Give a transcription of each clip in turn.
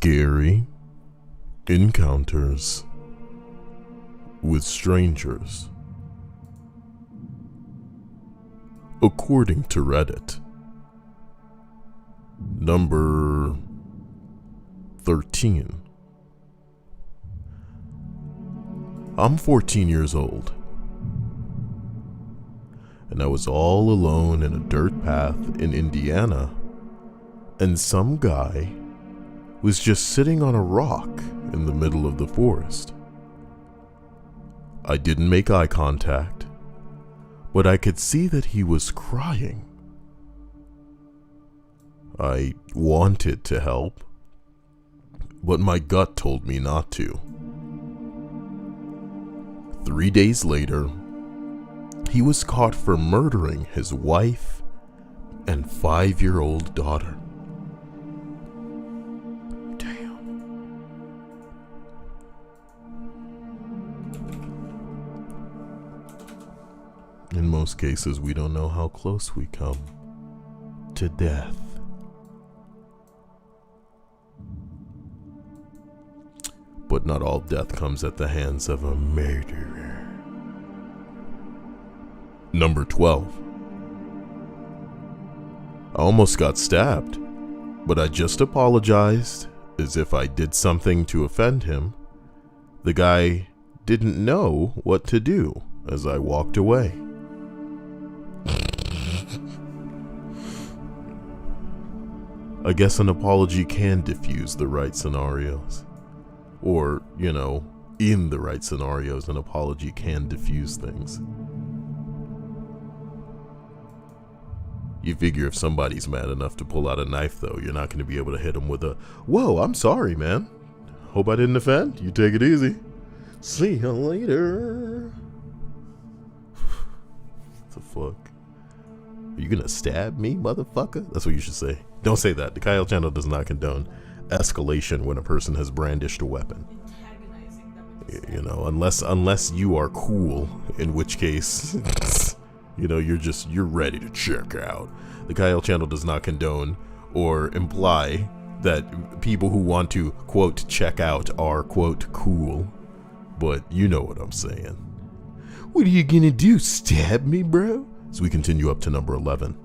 Scary encounters with strangers. According to Reddit, number 13. I'm 14 years old, and I was all alone in a dirt path in Indiana, and some guy was just sitting on a rock in the middle of the forest. I didn't make eye contact, but I could see that he was crying. I wanted to help, but my gut told me not to. 3 days later, he was caught for murdering his wife and 5-year-old daughter. In most cases, we don't know how close we come to death. But not all death comes at the hands of a murderer. Number 12. I almost got stabbed, but I just apologized as if I did something to offend him. The guy didn't know what to do as I walked away. I guess an apology can diffuse the right scenarios. Or, in the right scenarios, an apology can diffuse things. You figure if somebody's mad enough to pull out a knife, though, you're not going to be able to hit them with a, "Whoa, I'm sorry, man. Hope I didn't offend. You take it easy. See you later." What the fuck? Are you gonna stab me, motherfucker? That's what you should say. Don't say that. The Kyle channel does not condone escalation when a person has brandished a weapon. Unless you are cool, in which case, you're ready to check out. The Kyle channel does not condone or imply that people who want to, quote, check out are, quote, cool. But you know what I'm saying. What are you gonna do, stab me, bro? So we continue up to number 11.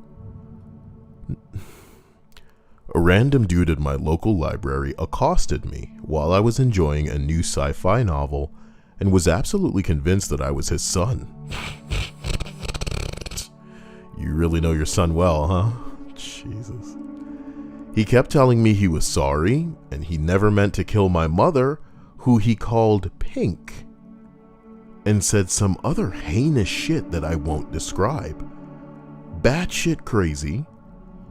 A random dude at my local library accosted me while I was enjoying a new sci-fi novel and was absolutely convinced that I was his son. You really know your son well, huh? Jesus. He kept telling me he was sorry and he never meant to kill my mother, who he called Pink, and said some other heinous shit that I won't describe. Batshit crazy,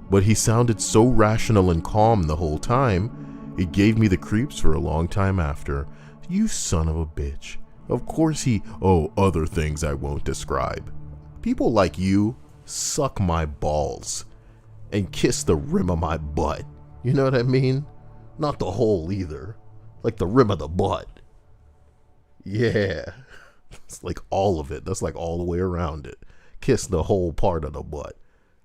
but he sounded so rational and calm the whole time, it gave me the creeps for a long time after. You son of a bitch. Of course other things I won't describe. People like you suck my balls and kiss the rim of my butt. You know what I mean? Not the hole either. Like the rim of the butt. Yeah. It's like all of it. That's like all the way around it. Kiss the whole part of the butt.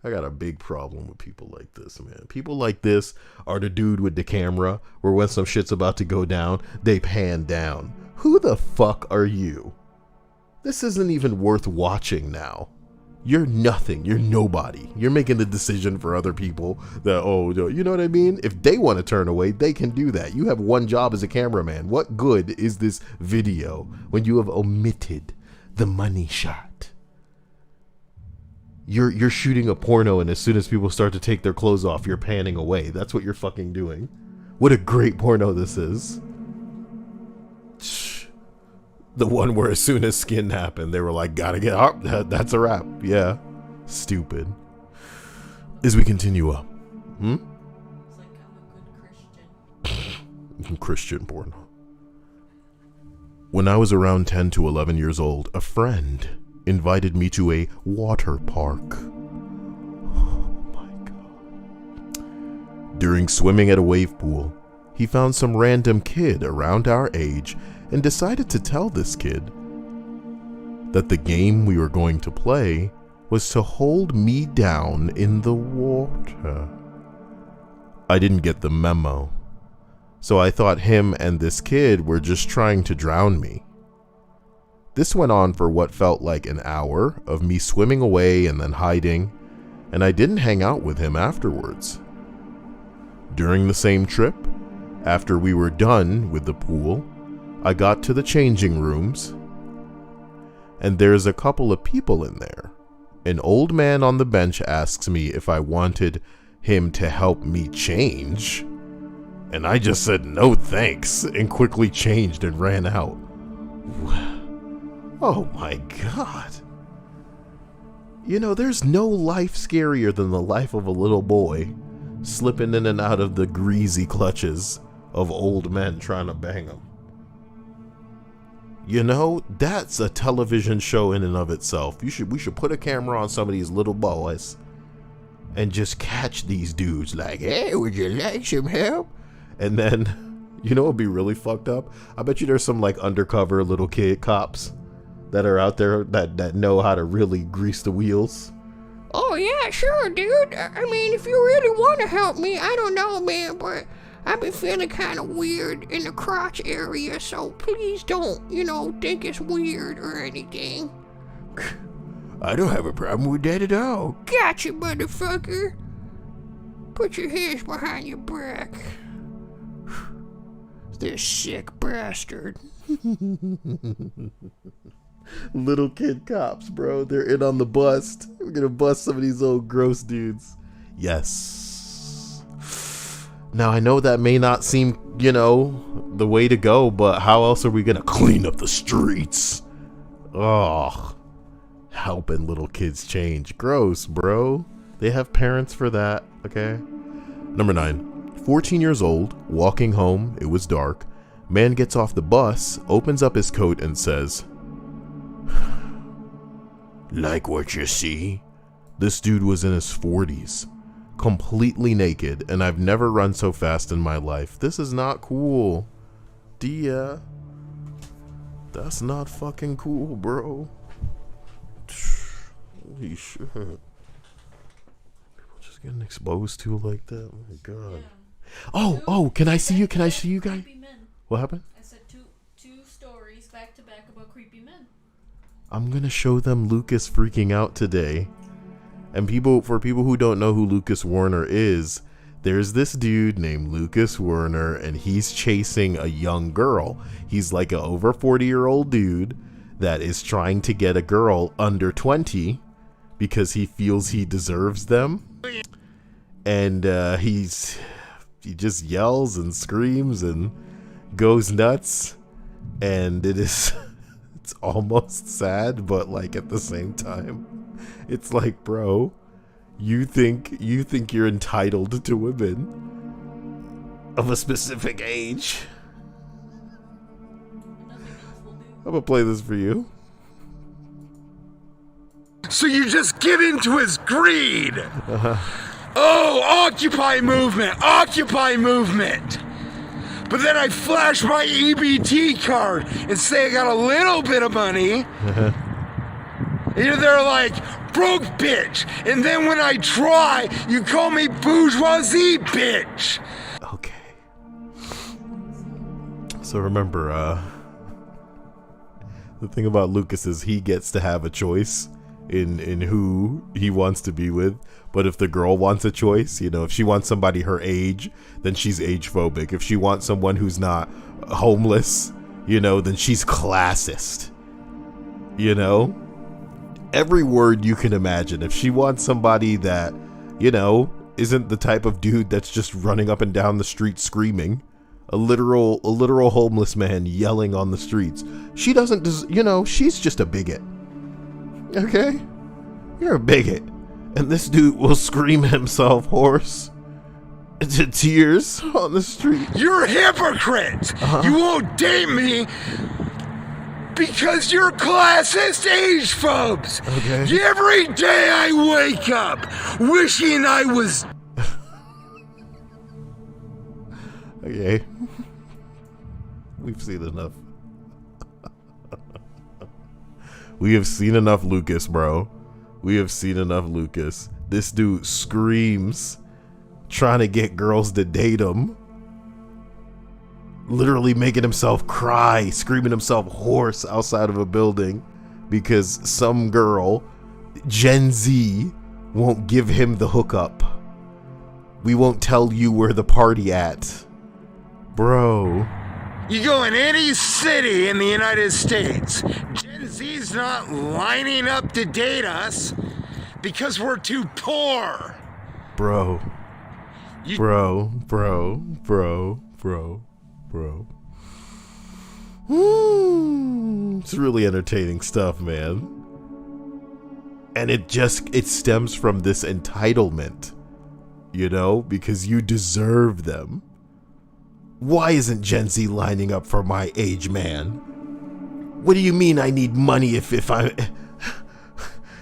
I got a big problem with people like this, man. People like this are the dude with the camera where when some shit's about to go down, they pan down. Who the fuck are you? This isn't even worth watching now. You're nothing. You're nobody. You're making the decision for other people that, you know what I mean? If they want to turn away, they can do that. You have one job as a cameraman. What good is this video when you have omitted the money shot? You're shooting a porno, and as soon as people start to take their clothes off, you're panning away. That's what you're fucking doing. What a great porno this is. The one where as soon as skin happened, they were like, gotta get up. That's a wrap. Yeah. Stupid. As we continue up. It's like I'm a good Christian. Christian porno. When I was around 10 to 11 years old, a friend invited me to a water park. Oh my God. During swimming at a wave pool, he found some random kid around our age and decided to tell this kid that the game we were going to play was to hold me down in the water. I didn't get the memo, So I thought him and this kid were just trying to drown me. This went on for what felt like an hour of me swimming away and then hiding, and I didn't hang out with him afterwards. During the same trip, after we were done with the pool, I got to the changing rooms, and there's a couple of people in there. An old man on the bench asks me if I wanted him to help me change, and I just said no thanks and quickly changed and ran out. Oh my God. You know, there's no life scarier than the life of a little boy slipping in and out of the greasy clutches of old men trying to bang him. You know, that's a television show in and of itself. We should put a camera on some of these little boys and just catch these dudes like, hey, would you like some help? And then, you know, it'd be really fucked up. I bet you there's some like undercover little kid cops that are out there that know how to really grease the wheels. Oh yeah, sure, dude. I mean, if you really want to help me, I don't know, man, but I've been feeling kind of weird in the crotch area, so please don't, think it's weird or anything. I don't have a problem with that at all. Gotcha, motherfucker. Put your hands behind your back. This sick bastard. Little kid cops, bro. They're in on the bust. We're gonna bust some of these old gross dudes. Yes. Now, I know that may not seem, the way to go, but how else are we gonna clean up the streets? Oh, helping little kids change. Gross, bro. They have parents for that, okay? Number 9. 14 years old, walking home. It was dark. Man gets off the bus, opens up his coat, and says, like what you see? This dude was in his 40s, completely naked, and I've never run so fast in my life. This is not cool. Dia. That's not fucking cool, bro. Holy shit. People just getting exposed to like that. Oh my God. Yeah. Oh, can I see you? Can I see you guys? What happened? I said two stories back to back about creepy men. I'm gonna show them Lucas freaking out today. And for people who don't know who Lucas Warner is, there's this dude named Lucas Warner, and he's chasing a young girl. He's like an over 40-year-old dude that is trying to get a girl under 20 because he feels he deserves them. And he just yells and screams and goes nuts, and it's almost sad, but like at the same time, it's like, bro, you think you're entitled to women of a specific age. I'm gonna play this for you. So you just give in to his greed. Oh, Occupy movement. But then I flash my EBT card and say I got a little bit of money. They're like, broke bitch. And then when I try, you call me bourgeoisie bitch. Okay. So remember, the thing about Lucas is he gets to have a choice in who he wants to be with. But if the girl wants a choice, if she wants somebody her age, then she's age phobic. If she wants someone who's not homeless, then she's classist. Every word you can imagine. If she wants somebody that, isn't the type of dude that's just running up and down the street screaming, a literal homeless man yelling on the streets, she doesn't, she's just a bigot. Okay? You're a bigot. And this dude will scream himself hoarse to tears on the street. You're a hypocrite. You won't date me because you're classist age phobes. Okay. Every day I wake up wishing I was... Okay. We've seen enough. We have seen enough Lucas, bro. We have seen enough Lucas. This dude screams trying to get girls to date him. literally making himself cry, screaming himself hoarse outside of a building because some girl, Gen Z, won't give him the hookup. We won't tell you where the party at. Bro. You go in any city in the United States, Gen Z's not lining up to date us because we're too poor. Bro. Bro. It's really entertaining stuff, man. And it stems from this entitlement, you know, because you deserve them. Why isn't Gen Z lining up for my age, man? What do you mean I need money if I...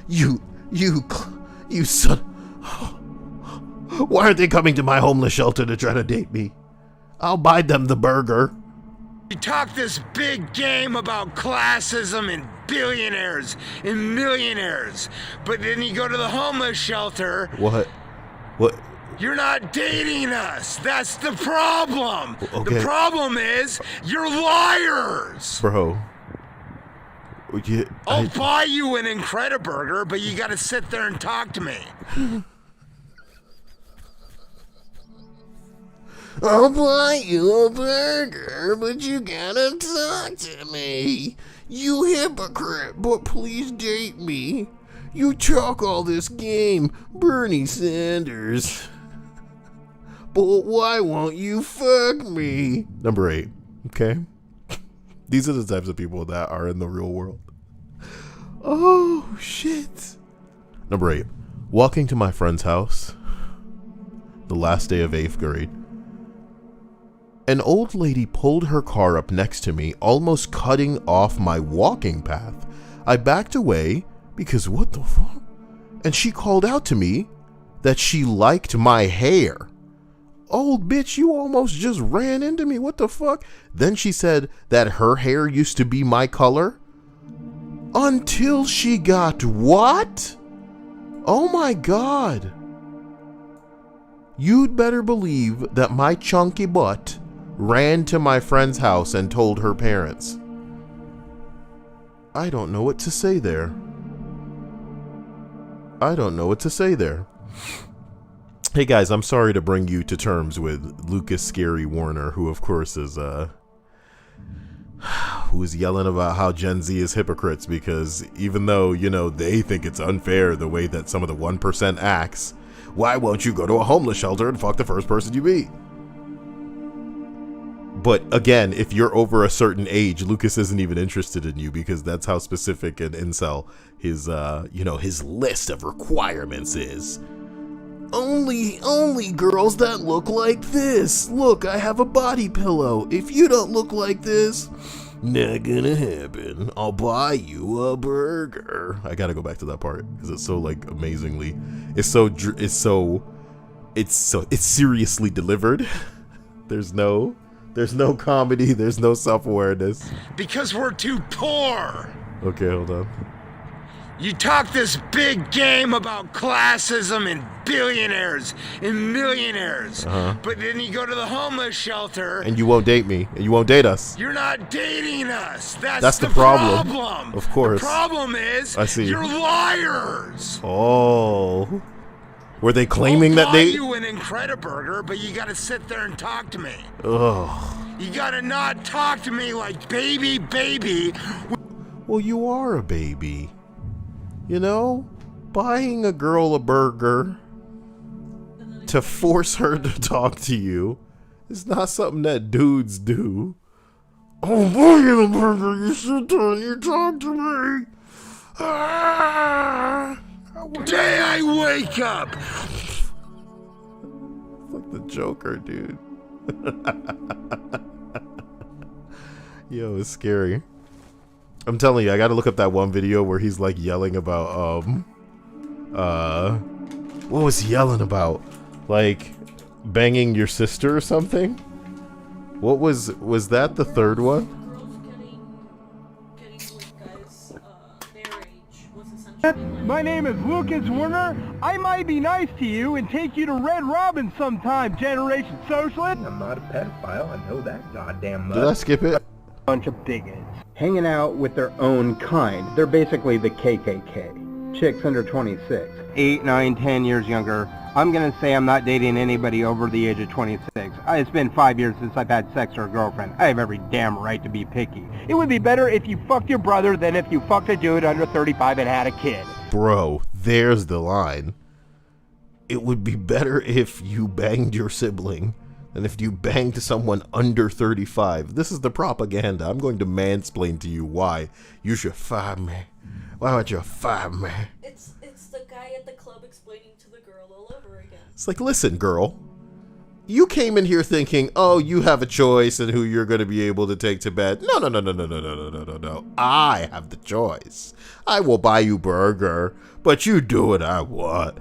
You son... Why aren't they coming to my homeless shelter to try to date me? I'll buy them the burger. You talk this big game about classism and billionaires and millionaires, but then you go to the homeless shelter. What? You're not dating us. That's the problem. Okay. The problem is you're liars. Bro. I'll buy you an Incrediburger, but you gotta sit there and talk to me. I'll buy you a burger, but you gotta talk to me. You hypocrite, but please date me. You talk all this game, Bernie Sanders. But why won't you fuck me? Number 8, okay? These are the types of people that are in the real world. Oh, shit. Number 8, walking to my friend's house, the last day of 8th grade. An old lady pulled her car up next to me, almost cutting off my walking path. I backed away because what the fuck? And she called out to me that she liked my hair. Old bitch, you almost just ran into me. What the fuck? Then she said that her hair used to be my color. Until she got what? Oh my God. You'd better believe that my chunky butt ran to my friend's house and told her parents. I don't know what to say there. Hey guys, I'm sorry to bring you to terms with Lucas Scary Warner, who of course is who's yelling about how Gen Z is hypocrites, because even though, you know, they think it's unfair the way that some of the 1% acts, why won't you go to a homeless shelter and fuck the first person you meet? But again, if you're over a certain age, Lucas isn't even interested in you, because that's how specific an incel his his list of requirements is. Only girls that look like this. Look, I have a body pillow. If you don't look like this, not gonna happen. I'll buy you a burger. I gotta go back to that part because it's so like amazingly, it's seriously delivered. There's no comedy. There's no self-awareness. Because we're too poor. Okay, hold on. You talk this big game about classism and billionaires and millionaires, but then you go to the homeless shelter and you won't date me, and you won't date us. You're not dating us. That's the problem. Of course. The problem is I see. You're liars. Oh. Were they claiming that they... I'll buy you an Incrediburger, but you gotta sit there and talk to me. Ugh. You gotta not talk to me like baby. Well, you are a baby. You know? Buying a girl a burger to force her to talk to you is not something that dudes do. I'll buy you a burger, you sit there and you talk to me. Day I wake up. It's like the Joker, dude. Yo, it's scary. I'm telling you, I gotta look up that one video where he's like yelling about, what was he yelling about? Like, banging your sister or something? What was that the third one? Girls getting with guys their age was essentially like My name is Lucas Werner. I might be nice to you and take you to Red Robin sometime, Generation Socialist. I'm not a pedophile, I know that goddamn much. Did I skip it? Bunch of bigots. Hanging out with their own kind. They're basically the KKK. Chicks under 26. 8, 9, 10 years younger. I'm gonna say I'm not dating anybody over the age of 26. It's been 5 years since I've had sex or a girlfriend. I have every damn right to be picky. It would be better if you fucked your brother than if you fucked a dude under 35 and had a kid. Bro, there's the line. It would be better if you banged your sibling than if you banged someone under 35. This is the propaganda. I'm going to mansplain to you why you should fire me. Why would you fire me? It's the guy at the club explaining to the girl all over again. It's like, listen, girl. You came in here thinking, oh, you have a choice in who you're going to be able to take to bed. No. I have the choice. I will buy you burger, but you do what I want.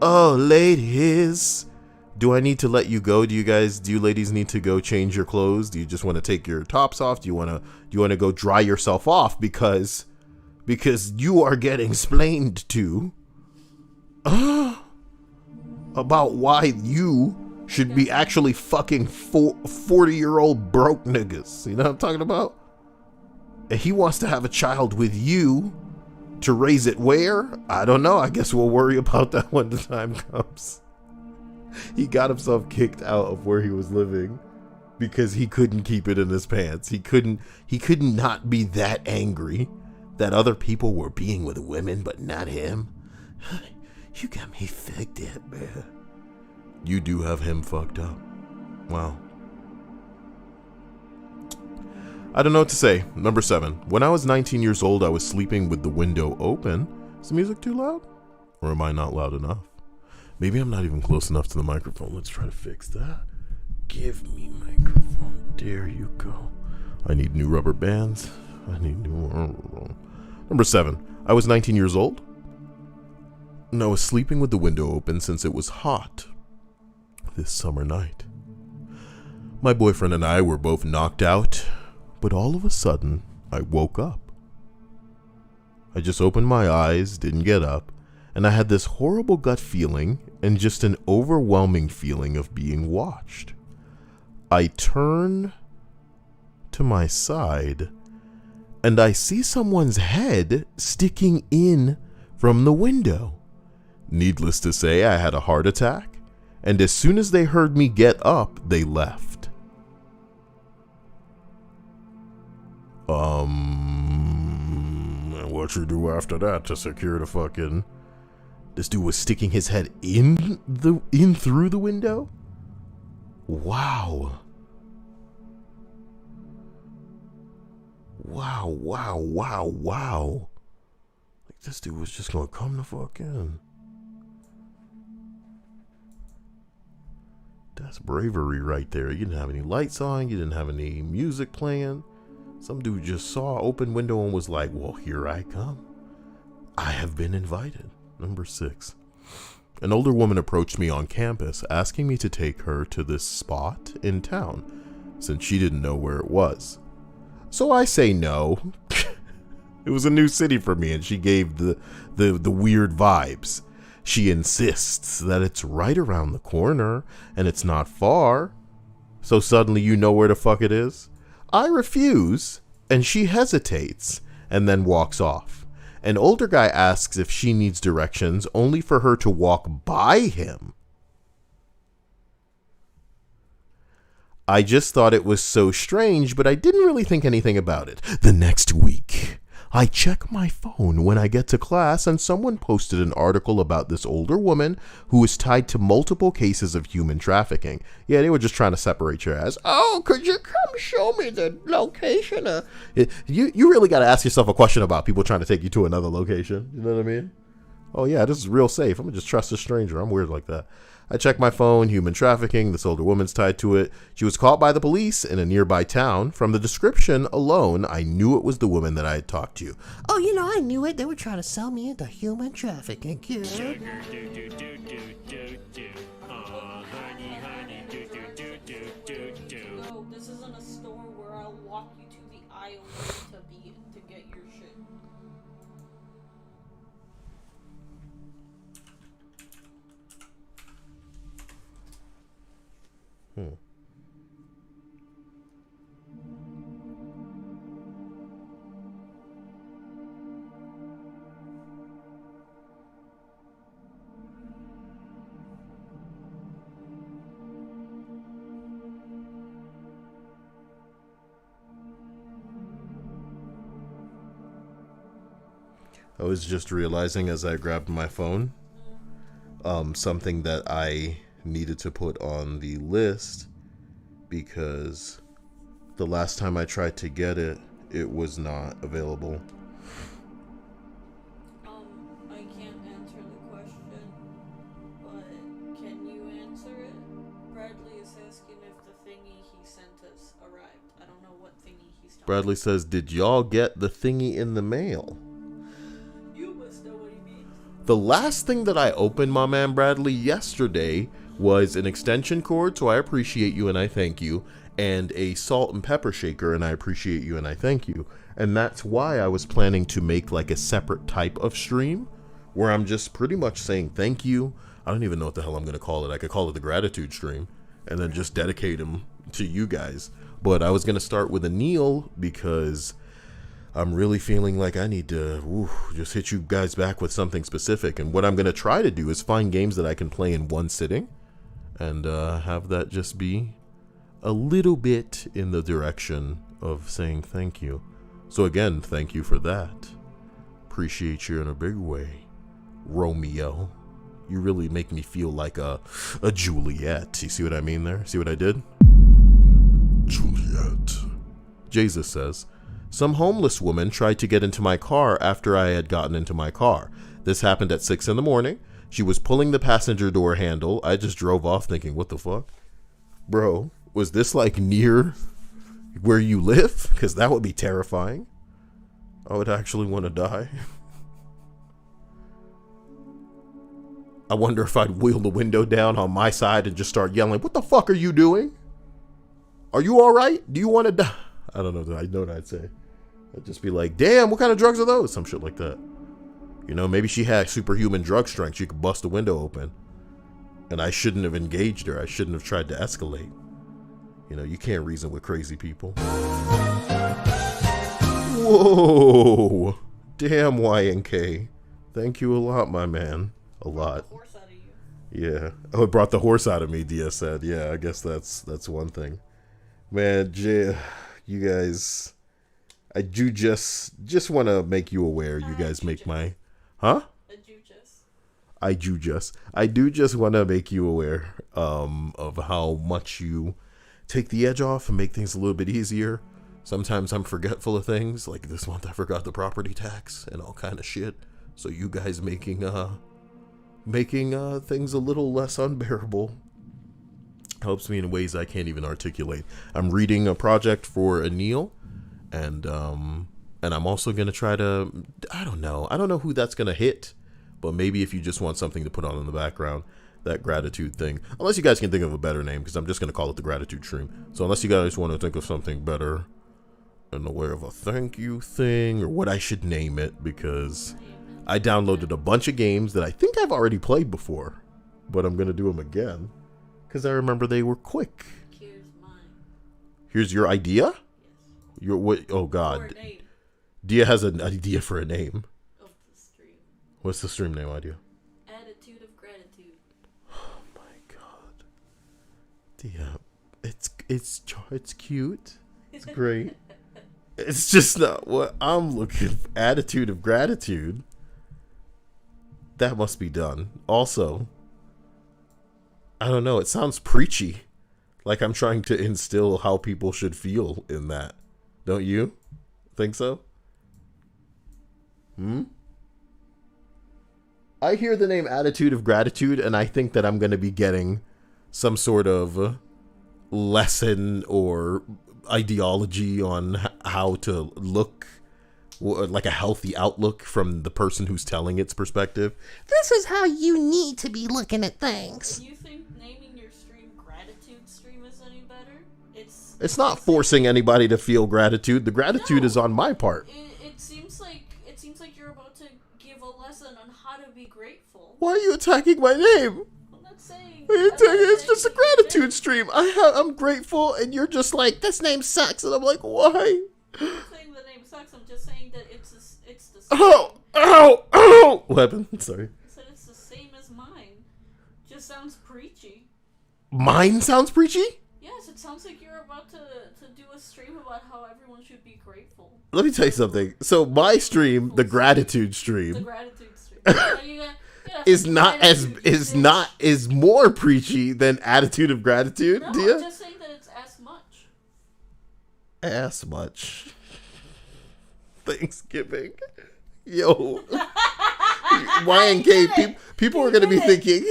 Oh, ladies. Do I need to let you go? Do you ladies need to go change your clothes? Do you just want to take your tops off? Do you want to go dry yourself off because you are getting splained to about why you should be actually fucking 40-year-old broke niggas. You know what I'm talking about? And he wants to have a child with you to raise it where? I don't know. I guess we'll worry about that when the time comes. He got himself kicked out of where he was living because he couldn't keep it in his pants. He couldn't not be that angry that other people were being with women, but not him. You got me fucked up, man. You do have him fucked up. Wow. I don't know what to say. Number 7. When I was 19 years old, I was sleeping with the window open. Is the music too loud? Or am I not loud enough? Maybe I'm not even close enough to the microphone. Let's try to fix that. Give me microphone. There you go. I need new rubber bands. Number 7. I was 19 years old. And I was sleeping with the window open since it was hot this summer night. My boyfriend and I were both knocked out, but all of a sudden, I woke up. I just opened my eyes, didn't get up, and I had this horrible gut feeling and just an overwhelming feeling of being watched. I turn to my side, and I see someone's head sticking in from the window. Needless to say, I had a heart attack. And as soon as they heard me get up, they left. And what you do after that to secure the fucking... This dude was sticking his head in through the window? Wow. Wow. Like, this dude was just gonna come the fuck in. That's bravery right there. You didn't have any lights on. You didn't have any music playing. Some dude just saw an open window and was like, well, here I come. I have been invited. Number 6. An older woman approached me on campus asking me to take her to this spot in town since she didn't know where it was. So I say no. It was a new city for me and she gave the weird vibes. She insists that it's right around the corner and it's not far. So suddenly you know where the fuck it is? I refuse and she hesitates and then walks off. An older guy asks if she needs directions only for her to walk by him. I just thought it was so strange, but I didn't really think anything about it. The next week, I check my phone when I get to class and someone posted an article about this older woman who is tied to multiple cases of human trafficking. Yeah, they were just trying to separate your ass. Oh, could you come show me the location? You really got to ask yourself a question about people trying to take you to another location. You know what I mean? Oh yeah, this is real safe. I'm going to just trust a stranger. I'm weird like that. I check my phone, human trafficking, this older woman's tied to it. She was caught by the police in a nearby town. From the description alone, I knew it was the woman that I had talked to. Oh, you know, I knew it. They were trying to sell me into human trafficking, kid. No, this isn't a store where I'll walk you to the aisle to get your shit. I was just realizing as I grabbed my phone, something that I needed to put on the list, because the last time I tried to get it, it was not available. I can't answer the question, but can you answer it? Bradley is asking if the thingy he sent us arrived. I don't know what thingy he's talking Bradley says, did y'all get the thingy in the mail? You must know what he means. The last thing that I opened, my man Bradley, yesterday was an extension cord, so I appreciate you and I thank you, and a salt and pepper shaker, and I appreciate you and I thank you. And that's why I was planning to make like a separate type of stream where I'm just pretty much saying thank you. I don't even know what the hell I'm going to call it. I could call it the gratitude stream and then just dedicate them to you guys. But I was going to start with a Neil because I'm really feeling like I need to just hit you guys back with something specific. And what I'm going to try to do is find games that I can play in one sitting and have that just be a little bit in the direction of saying thank you. So again, thank you for that. Appreciate you in a big way, Romeo. You really make me feel like a Juliet. You see what I mean there? See what I did? Juliet. Jesus says, some homeless woman tried to get into my car after I had gotten into my car. This happened at 6 in the morning. She was pulling the passenger door handle. I just drove off thinking, what the fuck? Bro, was this like near where you live? Because that would be terrifying. I would actually want to die. I wonder if I'd wheel the window down on my side and just start yelling, what the fuck are you doing? Are you all right? Do you want to die? I don't know. I know what I'd say. I'd just be like, damn, what kind of drugs are those? Some shit like that. You know, maybe she had superhuman drug strength. She could bust the window open. And I shouldn't have engaged her. I shouldn't have tried to escalate. You know, you can't reason with crazy people. Whoa. Damn, YNK. Thank you a lot, my man. A lot. Horse out of you. Yeah. Oh, it brought the horse out of me, Dia said. Yeah, I guess that's one thing. Man, Jay, you guys, I do just want to make you aware. You guys make my... Huh? I do just want to make you aware of how much you take the edge off and make things a little bit easier. Sometimes I'm forgetful of things. Like this month I forgot the property tax and all kind of shit. So you guys making things a little less unbearable helps me in ways I can't even articulate. I'm reading a project for Anil, and I'm also gonna try to, I don't know who that's gonna hit, but maybe if you just want something to put on in the background, that gratitude thing. Unless you guys can think of a better name, because I'm just gonna call it the gratitude stream. So unless you guys want to think of something better in the way of a thank you thing or what I should name it, because I downloaded a bunch of games that I think I've already played before, but I'm gonna do them again because I remember they were quick. Here's mine. Here's your idea? Yes. Your what? Oh God. Or a name Dia has an idea for a name. of the stream. What's the stream name idea? Attitude of gratitude. Oh my God. Dia, it's cute. It's great. It's just not what I'm looking for. Attitude of gratitude. That must be done. Also, I don't know. It sounds preachy. Like I'm trying to instill how people should feel in that. Don't you think so? I hear the name Attitude of Gratitude, and I think that I'm going to be getting some sort of lesson or ideology on how to look, like a healthy outlook from the person who's telling its perspective. This is how you need to be looking at things. Do you think naming your stream Gratitude Stream is any better? It's not forcing anybody to feel gratitude. The gratitude is on my part. It seems like you're about to give a lesson on how to be grateful. Why are you attacking my name? I'm not saying It's just a gratitude stream. I'm grateful, and you're just like, this name sucks, and I'm like, why? I'm not saying the name sucks. I'm just saying that it's the same. Oh! What happened? Sorry. I said it's the same as mine. Just sounds preachy. Mine sounds preachy? Yes, it sounds like you're about to do a stream about how everyone should be grateful. Let me tell you something. So my stream, the gratitude The stream, gratitude stream. So is more preachy than attitude of gratitude. No, Dia? I'm just saying that it's as much. As much. Thanksgiving. Yo. YNK, people are going to be thinking...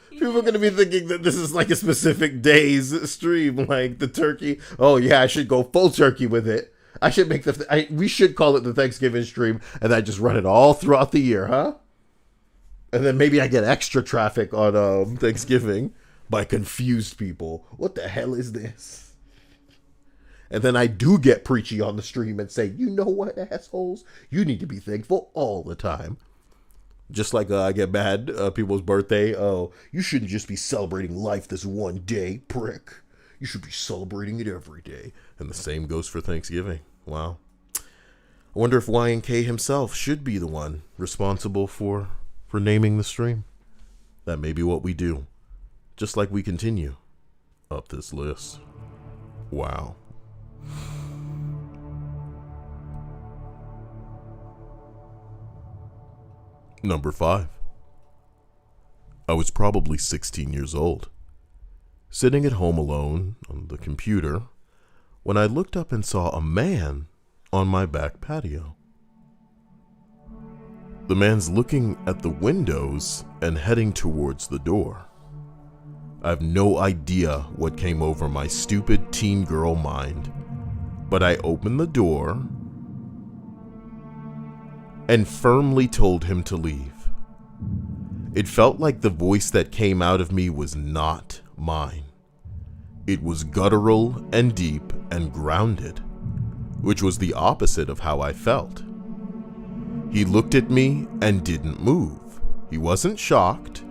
People are going to be thinking that this is like a specific day's stream, like the turkey. Oh yeah, I should go full turkey with it. I should make we should call it the Thanksgiving stream, and I just run it all throughout the year, huh? And then maybe I get extra traffic on Thanksgiving by confused people. What the hell is this? And then I do get preachy on the stream and say, you know what, assholes? You need to be thankful all the time. Just like I get mad people's birthday. Oh, you shouldn't just be celebrating life this one day, prick. You should be celebrating it every day. And the same goes for Thanksgiving. Wow. I wonder if YNK himself should be the one responsible for naming the stream. That may be what we do. Just like we continue up this list. Wow. Number 5. I was probably 16 years old, sitting at home alone on the computer, when I looked up and saw a man on my back patio. The man's looking at the windows and heading towards the door. I have no idea what came over my stupid teen girl mind, but I opened the door and firmly told him to leave. It felt like the voice that came out of me was not mine. It was guttural and deep and grounded, which was the opposite of how I felt. He looked at me and didn't move. He wasn't shocked.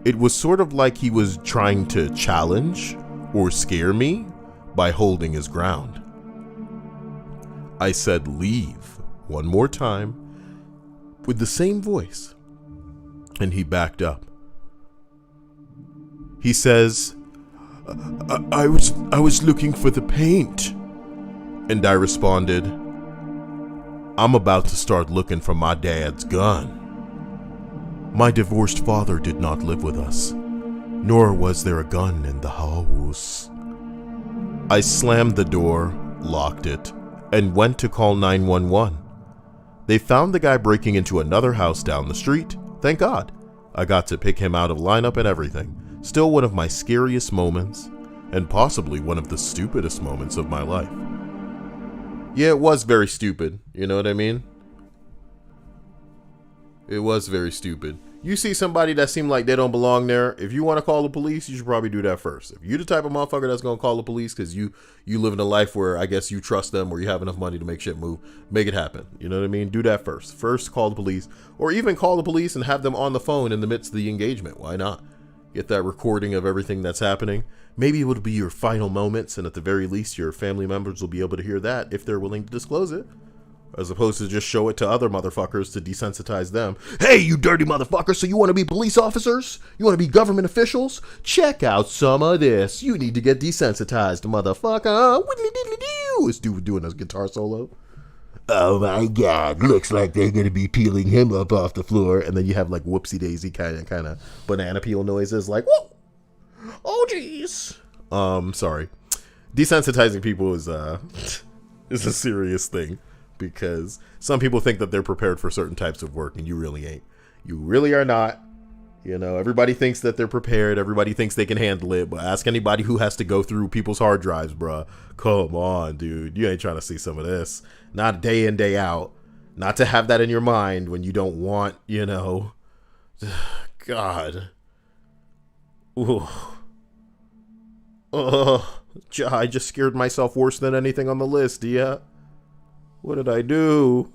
It was sort of like he was trying to challenge or scare me by holding his ground. I said, leave, one more time, with the same voice, and he backed up. He says, I was looking for the paint. And I responded, I'm about to start looking for my dad's gun. My divorced father did not live with us, nor was there a gun in the house. I slammed the door, locked it, and went to call 911. They found the guy breaking into another house down the street. Thank God. I got to pick him out of lineup and everything. Still one of my scariest moments, and possibly one of the stupidest moments of my life. Yeah, it was very stupid. You know what I mean? It was very stupid. You see somebody that seemed like they don't belong there, if you want to call the police, you should probably do that first. If you're the type of motherfucker that's going to call the police because you live in a life where I guess you trust them or you have enough money to make shit move, make it happen. You know what I mean? Do that first. First, call the police, or even call the police and have them on the phone in the midst of the engagement. Why not? Get that recording of everything that's happening. Maybe it will be your final moments, and at the very least, your family members will be able to hear that if they're willing to disclose it. As opposed to just show it to other motherfuckers to desensitize them. Hey, you dirty motherfuckers, so you want to be police officers? You want to be government officials? Check out some of this. You need to get desensitized, motherfucker. This dude doing his guitar solo. Oh my God, looks like they're going to be peeling him up off the floor. And then you have like whoopsie daisy kind of banana peel noises like, whoa, oh jeez. Sorry. Desensitizing people is a serious thing. Because some people think that they're prepared for certain types of work, and you really ain't. You really are not. You know, everybody thinks that they're prepared. Everybody thinks they can handle it. But ask anybody who has to go through people's hard drives, bruh. Come on, dude. You ain't trying to see some of this. Not day in, day out. Not to have that in your mind when you don't want, you know. God. Ooh. I just scared myself worse than anything on the list, yeah? What did I do?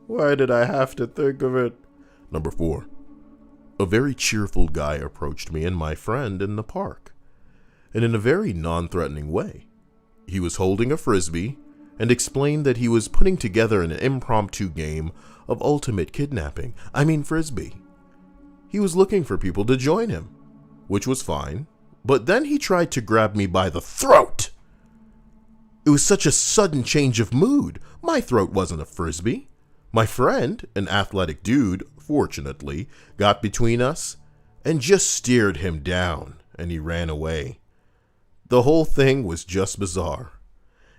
Why did I have to think of it? Number 4. A very cheerful guy approached me and my friend in the park, and in a very non-threatening way. He was holding a frisbee and explained that he was putting together an impromptu game of ultimate kidnapping. Frisbee. He was looking for people to join him, which was fine, but then he tried to grab me by the throat. It was such a sudden change of mood. My throat wasn't a frisbee. My friend, an athletic dude, fortunately, got between us and just stared him down, and he ran away. The whole thing was just bizarre.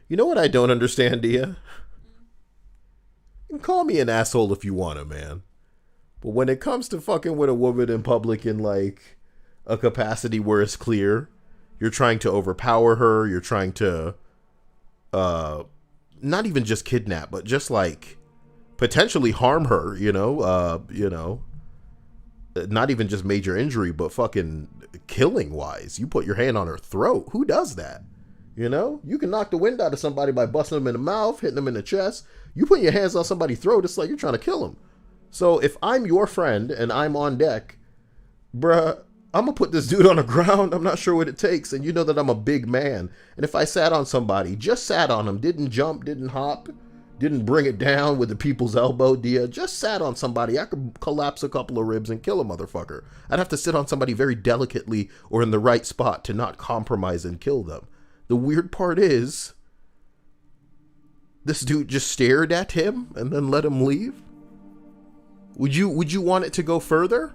You know what I don't understand, Dia? You can call me an asshole if you want to, man. But when it comes to fucking with a woman in public in like a capacity where it's clear, you're trying to overpower her, you're trying to not even just kidnap, but just like potentially harm her, not even just major injury, but fucking killing wise. You put your hand on her throat. Who does that? You can knock the wind out of somebody by busting them in the mouth, hitting them in the chest. You put your hands on somebody's throat, it's like you're trying to kill them. So if I'm your friend and I'm on deck, bruh, I'm going to put this dude on the ground. I'm not sure what it takes. And you know that I'm a big man. And if I sat on somebody, just sat on him, didn't jump, didn't hop, didn't bring it down with the people's elbow, Dia, just sat on somebody, I could collapse a couple of ribs and kill a motherfucker. I'd have to sit on somebody very delicately or in the right spot to not compromise and kill them. The weird part is, this dude just stared at him and then let him leave? Would you want it to go further?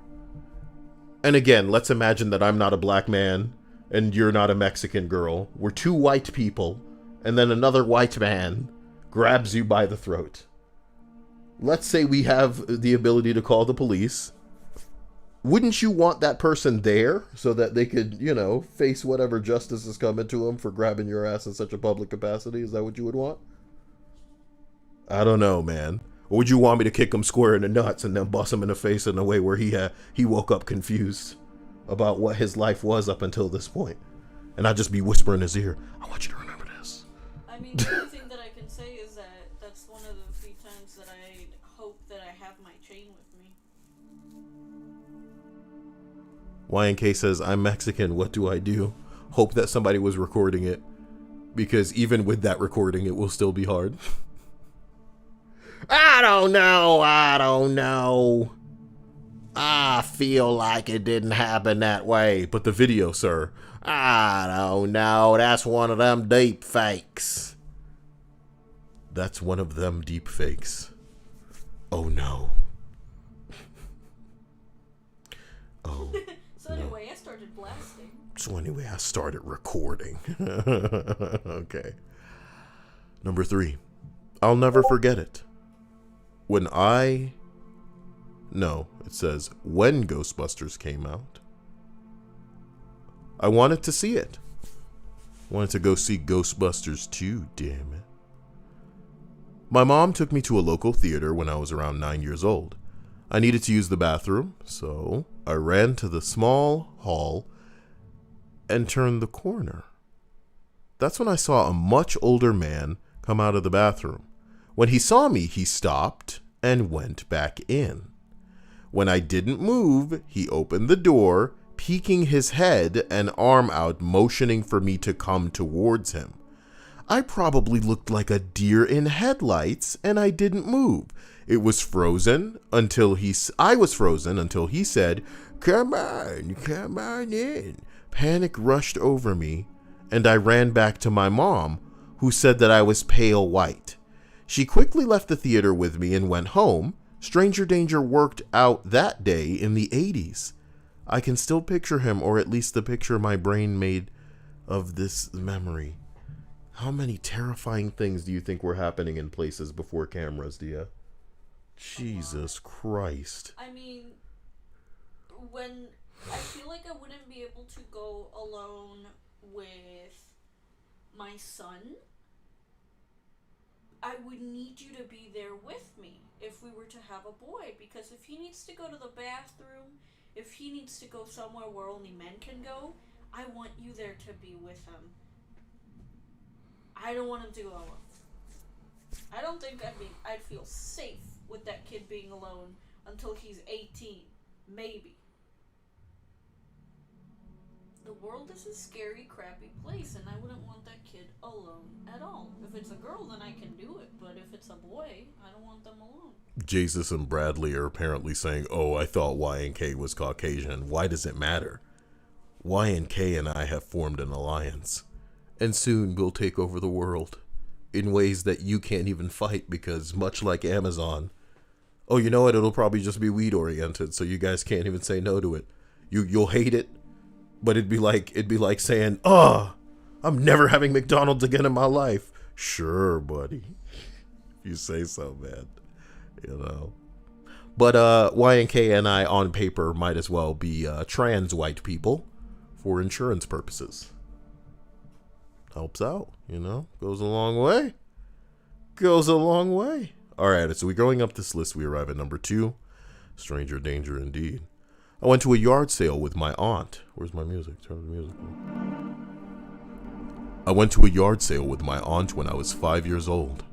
And again, let's imagine that I'm not a black man and you're not a Mexican girl. We're two white people, and then another white man grabs you by the throat. Let's say we have the ability to call the police. Wouldn't you want that person there so that they could, face whatever justice is coming to them for grabbing your ass in such a public capacity? Is that what you would want? I don't know, man. Or would you want me to kick him square in the nuts and then bust him in the face in a way where he woke up confused about what his life was up until this point? And I'd just be whispering in his ear, I want you to remember this. The only thing that I can say is that that's one of the few times that I hope that I have my chain with me. YNK says, I'm Mexican, what do I do? Hope that somebody was recording it, because even with that recording, it will still be hard. I don't know. I feel like it didn't happen that way. But the video, sir, I don't know. That's one of them deep fakes. That's one of them deep fakes. Oh no. Oh. So anyway, I started blasting. So anyway, I started recording. Okay. Number 3. I'll never forget it. When Ghostbusters came out, I wanted to see it. Wanted to go see Ghostbusters 2, damn it. My mom took me to a local theater when I was around 9 years old. I needed to use the bathroom, so I ran to the small hall and turned the corner. That's when I saw a much older man come out of the bathroom. When he saw me, he stopped and went back in. When I didn't move, he opened the door, peeking his head and arm out, motioning for me to come towards him. I probably looked like a deer in headlights, and I didn't move. I was frozen until he said, come on in. Panic rushed over me, and I ran back to my mom, who said that I was pale white. She quickly left the theater with me and went home. Stranger Danger worked out that day in the 80s. I can still picture him, or at least the picture my brain made of this memory. How many terrifying things do you think were happening in places before cameras, Dia? Jesus Christ. When I feel like I wouldn't be able to go alone with my son, I would need you to be there with me if we were to have a boy, because if he needs to go to the bathroom, if he needs to go somewhere where only men can go, I want you there to be with him. I don't want him to go alone. I don't think I'd feel safe with that kid being alone until he's 18. Maybe. world is a scary, crappy place, and I wouldn't want that kid alone at all. If it's a girl, then I can do it, but if it's a boy, I don't want them alone. Jesus and Bradley are apparently saying, oh, I thought Y&K was Caucasian. Why does it matter? Y&K and I have formed an alliance, and soon we'll take over the world in ways that you can't even fight, because much like Amazon, oh, you know what? It'll probably just be weed oriented, so you guys can't even say no to it. You'll hate it, but it'd be like saying, oh, I'm never having McDonald's again in my life. Sure, buddy. You say so, man. You know. But Y&K and I on paper might as well be trans white people for insurance purposes. Helps out, you know, goes a long way. Goes a long way. All right, so we're going up this list. We arrive at number 2. Stranger danger indeed. I went to a yard sale with my aunt. Where's my music? Turn the music on. I went to a yard sale with my aunt when I was 5 years old.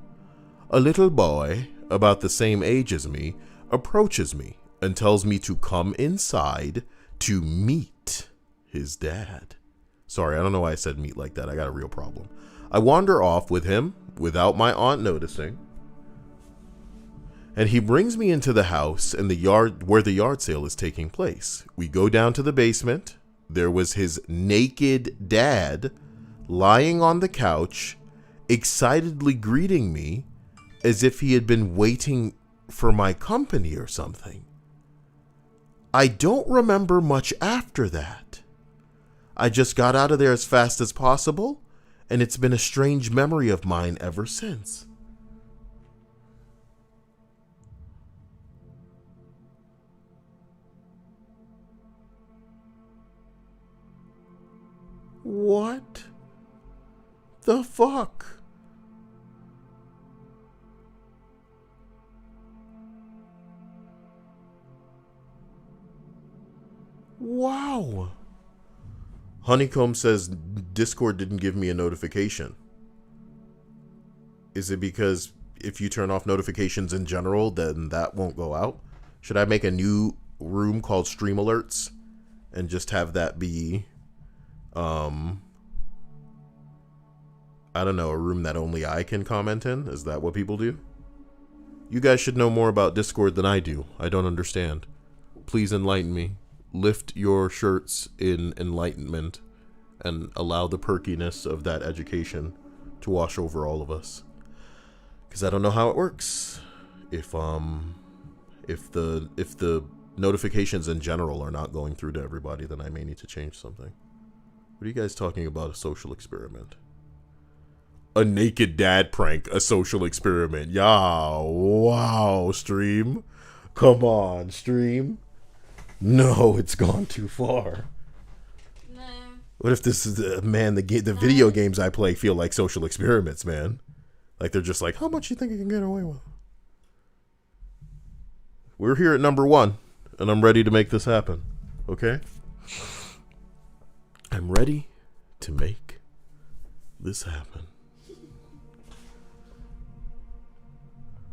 A little boy, about the same age as me, approaches me and tells me to come inside to meet his dad. Sorry, I don't know why I said meet like that. I got a real problem. I wander off with him without my aunt noticing. And he brings me into the house in the yard where the yard sale is taking place. We go down to the basement. There was his naked dad lying on the couch, excitedly greeting me as if he had been waiting for my company or something. I don't remember much after that. I just got out of there as fast as possible, and it's been a strange memory of mine ever since. What the fuck? Wow. Honeycomb says Discord didn't give me a notification. Is it because if you turn off notifications in general, then that won't go out? Should I make a new room called Stream Alerts and just have that be, I don't know, a room that only I can comment in? Is that what people do? You guys should know more about Discord than I do. I don't understand. Please enlighten me. Lift your shirts in enlightenment and allow the perkiness of that education to wash over all of us. Because I don't know how it works. If the notifications in general are not going through to everybody, then I may need to change something. What are you guys talking about? A social experiment? A naked dad prank, a social experiment. Yeah, wow, stream. Come on, stream. No, it's gone too far. Nah. What if this is the video games I play feel like social experiments, man? Like they're just like, how much you think you can get away with? We're here at number 1, and I'm ready to make this happen. Okay? I'm ready to make this happen.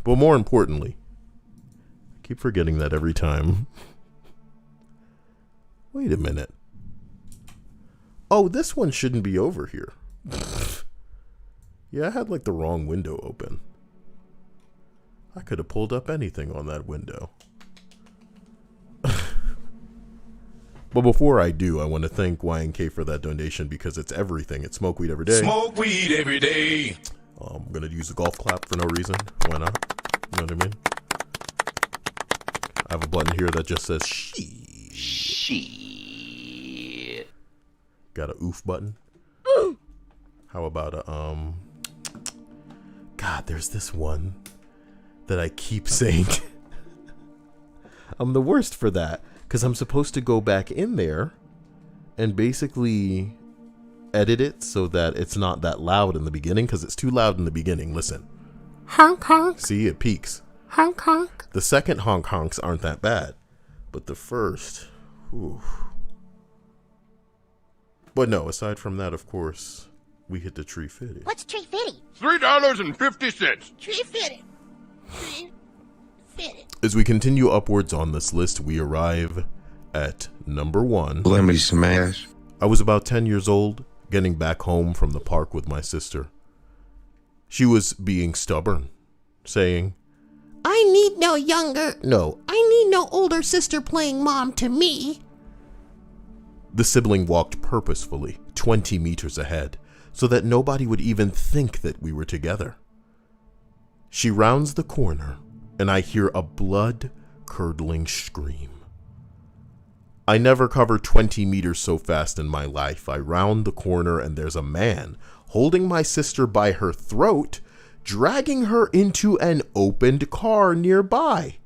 But more importantly, I keep forgetting that every time. Wait a minute. Oh, this one shouldn't be over here. Yeah, I had like the wrong window open. I could have pulled up anything on that window. But before I do, I want to thank Y&K for that donation because it's everything. It's smoke weed every day. Smoke weed every day. I'm going to use a golf clap for no reason. Why not? You know what I mean? I have a button here that just says shit. Got a oof button. Ooh. How about a God, there's this one that I keep saying. I'm the worst for that because I'm supposed to go back in there and basically edit it so that it's not that loud in the beginning because it's too loud in the beginning. Listen. Honk honk. See, it peaks. Honk honk. The second honk honks aren't that bad, but the first, whew. But no, aside from that, of course, we hit the tree fitty. What's tree fitty? $3.50. Tree fitty. Tree fitty. As we continue upwards on this list, we arrive at number 1. Let me smash. I was about 10 years old, getting back home from the park with my sister. She was being stubborn, saying, I need I need no older sister playing mom to me. The sibling walked purposefully 20 meters ahead so that nobody would even think that we were together. She rounds the corner and I hear a blood-curdling scream. I never covered 20 meters so fast in my life. I round the corner and there's a man holding my sister by her throat, dragging her into an opened car nearby.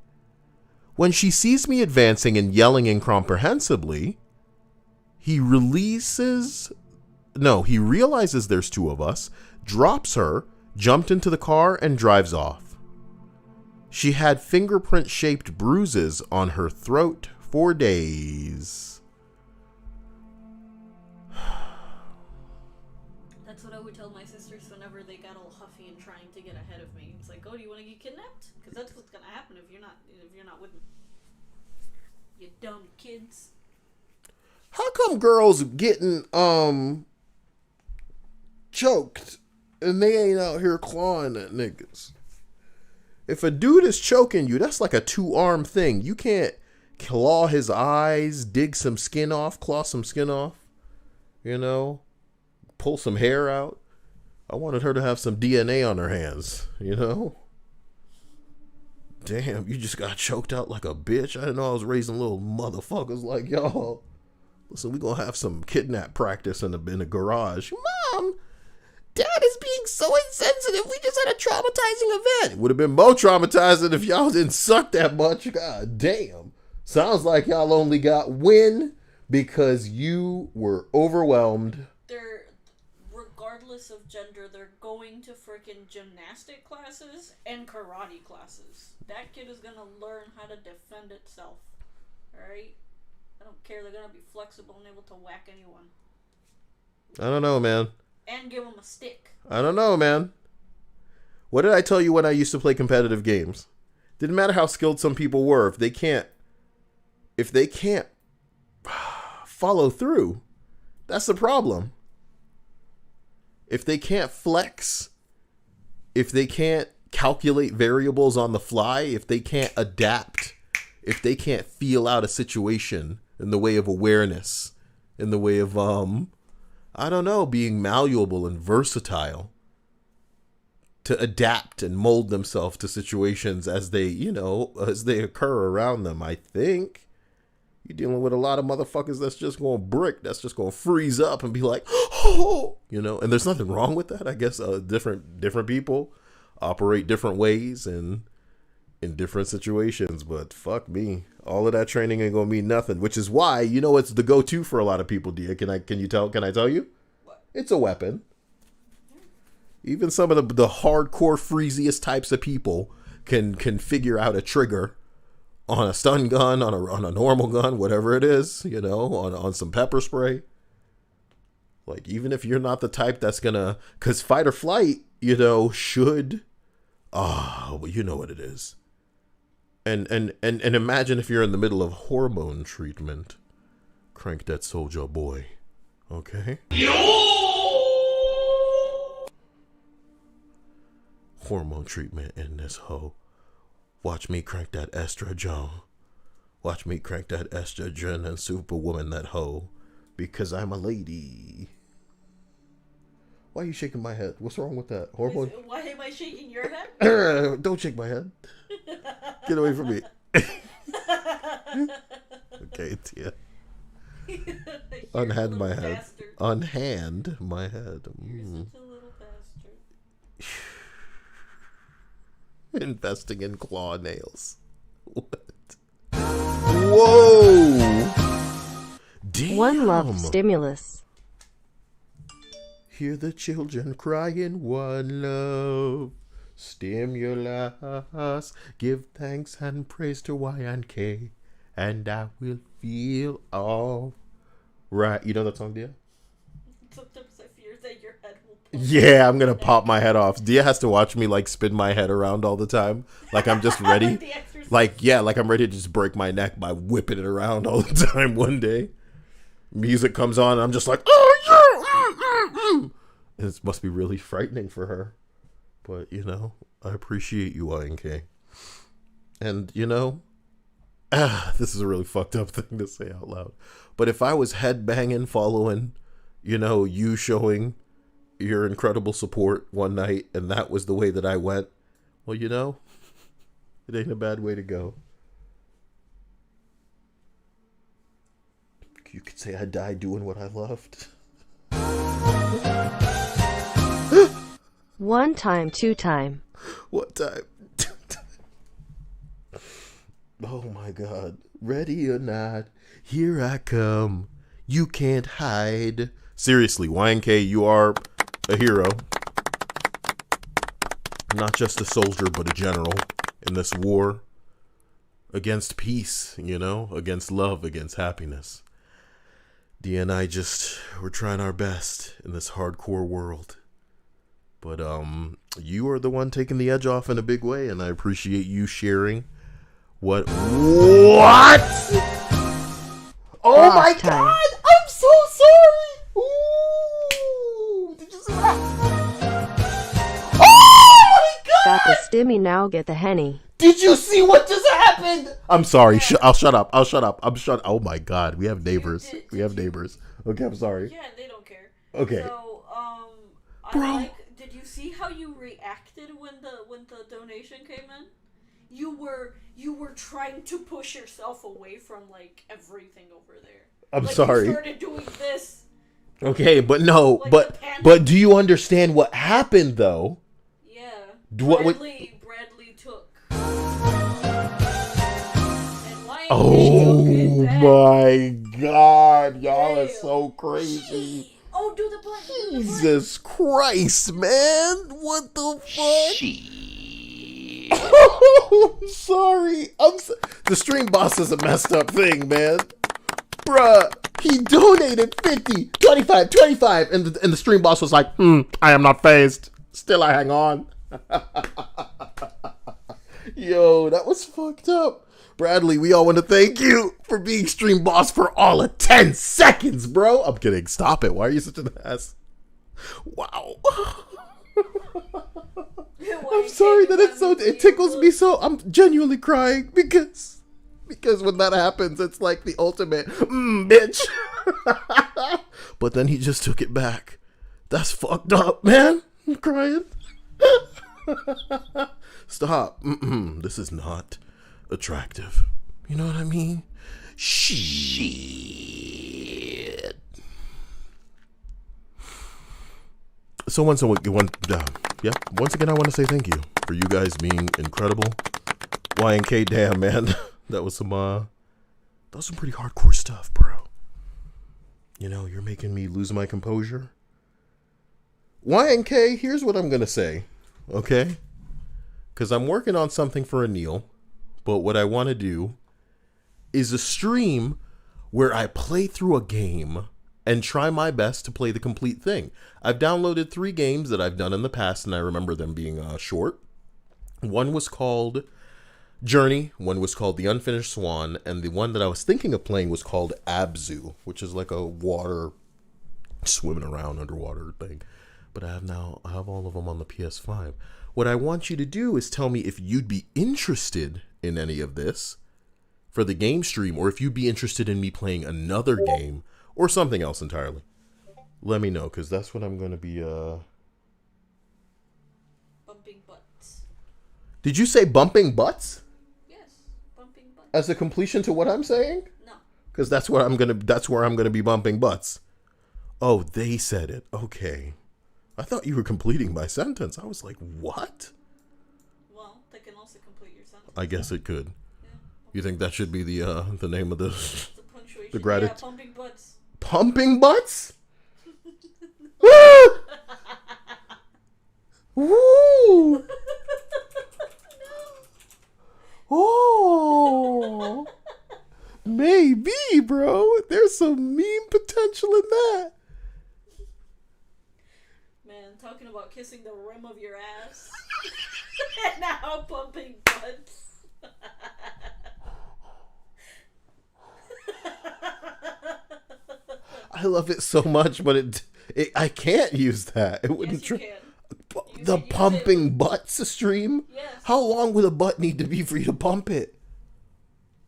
When she sees me advancing and yelling incomprehensibly, he realizes there's two of us, drops her, jumped into the car, and drives off. She had fingerprint-shaped bruises on her throat for days. That's what I would tell my sisters whenever they got all huffy and trying to get ahead of me. It's like, oh, do you want to get kidnapped? Because that's what's gonna happen if you're not with me. You dumb kids. How come girls getting choked and they ain't out here clawing at niggas? If a dude is choking you, that's like a two-arm thing. You can't claw his eyes, dig some skin off, claw some skin off, pull some hair out. I wanted her to have some DNA on her hands, Damn, you just got choked out like a bitch. I didn't know I was raising little motherfuckers like y'all. Listen, we gonna have some kidnap practice in the garage. Mom, Dad is being so insensitive. We just had a traumatizing event. It would have been more traumatizing if y'all didn't suck that much. God damn. Sounds like y'all only got win because you were overwhelmed. They're, regardless of gender, they're going to frickin' gymnastic classes and karate classes. That kid is gonna learn how to defend itself. Alright? I don't care. They're gonna be flexible and able to whack anyone. I don't know, man. And give them a stick. I don't know, man. What did I tell you when I used to play competitive games? Didn't matter how skilled some people were. If they can't follow through, that's the problem. If they can't flex, if they can't calculate variables on the fly, if they can't adapt, if they can't feel out a situation in the way of awareness, in the way of, being malleable and versatile to adapt and mold themselves to situations as they occur around them, I think you're dealing with a lot of motherfuckers that's just going to brick, that's just going to freeze up and be like, oh, and there's nothing wrong with that. I guess different people operate different ways and in different situations, but fuck me, all of that training ain't gonna mean nothing, which is why it's the go-to for a lot of people. Dia, can I tell you What? It's a weapon. Even some of the hardcore freeziest types of people can figure out a trigger on a stun gun, on a normal gun, whatever it is, on some pepper spray. Like, even if you're not the type that's gonna, cause fight or flight, should, well, you know what it is. And imagine if you're in the middle of hormone treatment. Crank that soldier boy. Okay? Hormone treatment in this hoe. Watch me crank that estrogen. Watch me crank that estrogen and superwoman that hoe. Because I'm a lady. Why are you shaking my head? What's wrong with that? Hormone? Why am I shaking your head? Don't shake my head. Get away from me. Okay, Tia. Unhand my head. Bastard. Unhand my head. You're such a little bastard. Investing in claw nails. What? Whoa! Damn. One love stimulus. Hear the children crying, one love stimulus. Give thanks and praise to Y and K, and I will feel all right. You know that song, Dia? Sometimes I fear that your head will pop. Yeah, I'm gonna pop my head off. Dia has to watch me like spin my head around all the time, like I'm just ready. The Exorcist. Like I'm ready to just break my neck by whipping it around all the time one day. Music comes on, and I'm just like, oh, yeah! It must be really frightening for her. But, you know, I appreciate you, INK. And, you know, this is a really fucked up thing to say out loud. But if I was headbanging following, you know, you showing your incredible support one night, and that was the way that I went, well, you know, it ain't a bad way to go. You could say I died doing what I loved. One time, two time. What time? Oh my God. Ready or not, here I come. You can't hide. Seriously, YNK, you are a hero. Not just a soldier, but a general in this war against peace, you know, against love, against happiness. Dia and I we're trying our best in this hardcore world. But you are the one taking the edge off in a big way, and I appreciate you sharing what? Oh my God! I'm so sorry! Ooh! Did you see that? Oh my God! Got the stimmy now, get the henny. Did you see what just happened? I'm sorry. I'll shut up. Oh my God. We have neighbors. We have neighbors. Okay, I'm sorry. Yeah, they don't care. Okay. So, Bro. did you see how you reacted when the donation came in? You were trying to push yourself away from like everything over there. I'm like, sorry. You started doing this. Okay, but no, Like but do you understand what happened though? Yeah. Bradley took. Oh my God, y'all are so crazy. Oh, do the button. Jesus Christ, man. What the fuck? I'm sorry. The stream boss is a messed up thing, man. Bruh, he donated 50, 25, 25, and the stream boss was like, I am not phased. Still I hang on. Yo, that was fucked up. Bradley, we all want to thank you for being stream boss for all of 10 seconds, bro. I'm kidding. Stop it. Why are you such an ass? Wow. I'm sorry that it tickles me so. I'm genuinely crying because when that happens, it's like the ultimate, bitch. But then he just took it back. That's fucked up, man. I'm crying. Stop. This is not attractive. You know what I mean? Shit. So once again, I want to say thank you for you guys being incredible. YNK, damn man, that was some pretty hardcore stuff, bro. You know, you're making me lose my composure. YNK, here's what I'm gonna say, okay? Because I'm working on something for Anil, but what I want to do is a stream where I play through a game and try my best to play the complete thing. I've downloaded 3 games that I've done in the past, and I remember them being short. One was called Journey, one was called The Unfinished Swan, and the one that I was thinking of playing was called Abzu, which is like a water, swimming around underwater thing. But I have all of them on the PS5. What I want you to do is tell me if you'd be interested in any of this for the game stream, or if you'd be interested in me playing another game or something else entirely. Let me know, because that's what I'm going to be, Bumping butts. Did you say bumping butts? Yes, bumping butts. As a completion to what I'm saying? No. Because that's where I'm gonna be bumping butts. Oh, they said it. Okay. I thought you were completing my sentence. I was like, what? Well, they can also complete your sentence. I guess it could. Yeah. You think that should be the name of the punctuation. the gratitude? Yeah, pumping butts. Pumping butts? Woo! Woo! Oh, maybe, bro. There's some meme potential in that. Man, talking about kissing the rim of your ass. And now pumping butts. I love it so much, but I can't use that. It wouldn't. Yes, you can. The can use pumping it. butts stream? Yes. How long would a butt need to be for you to pump it?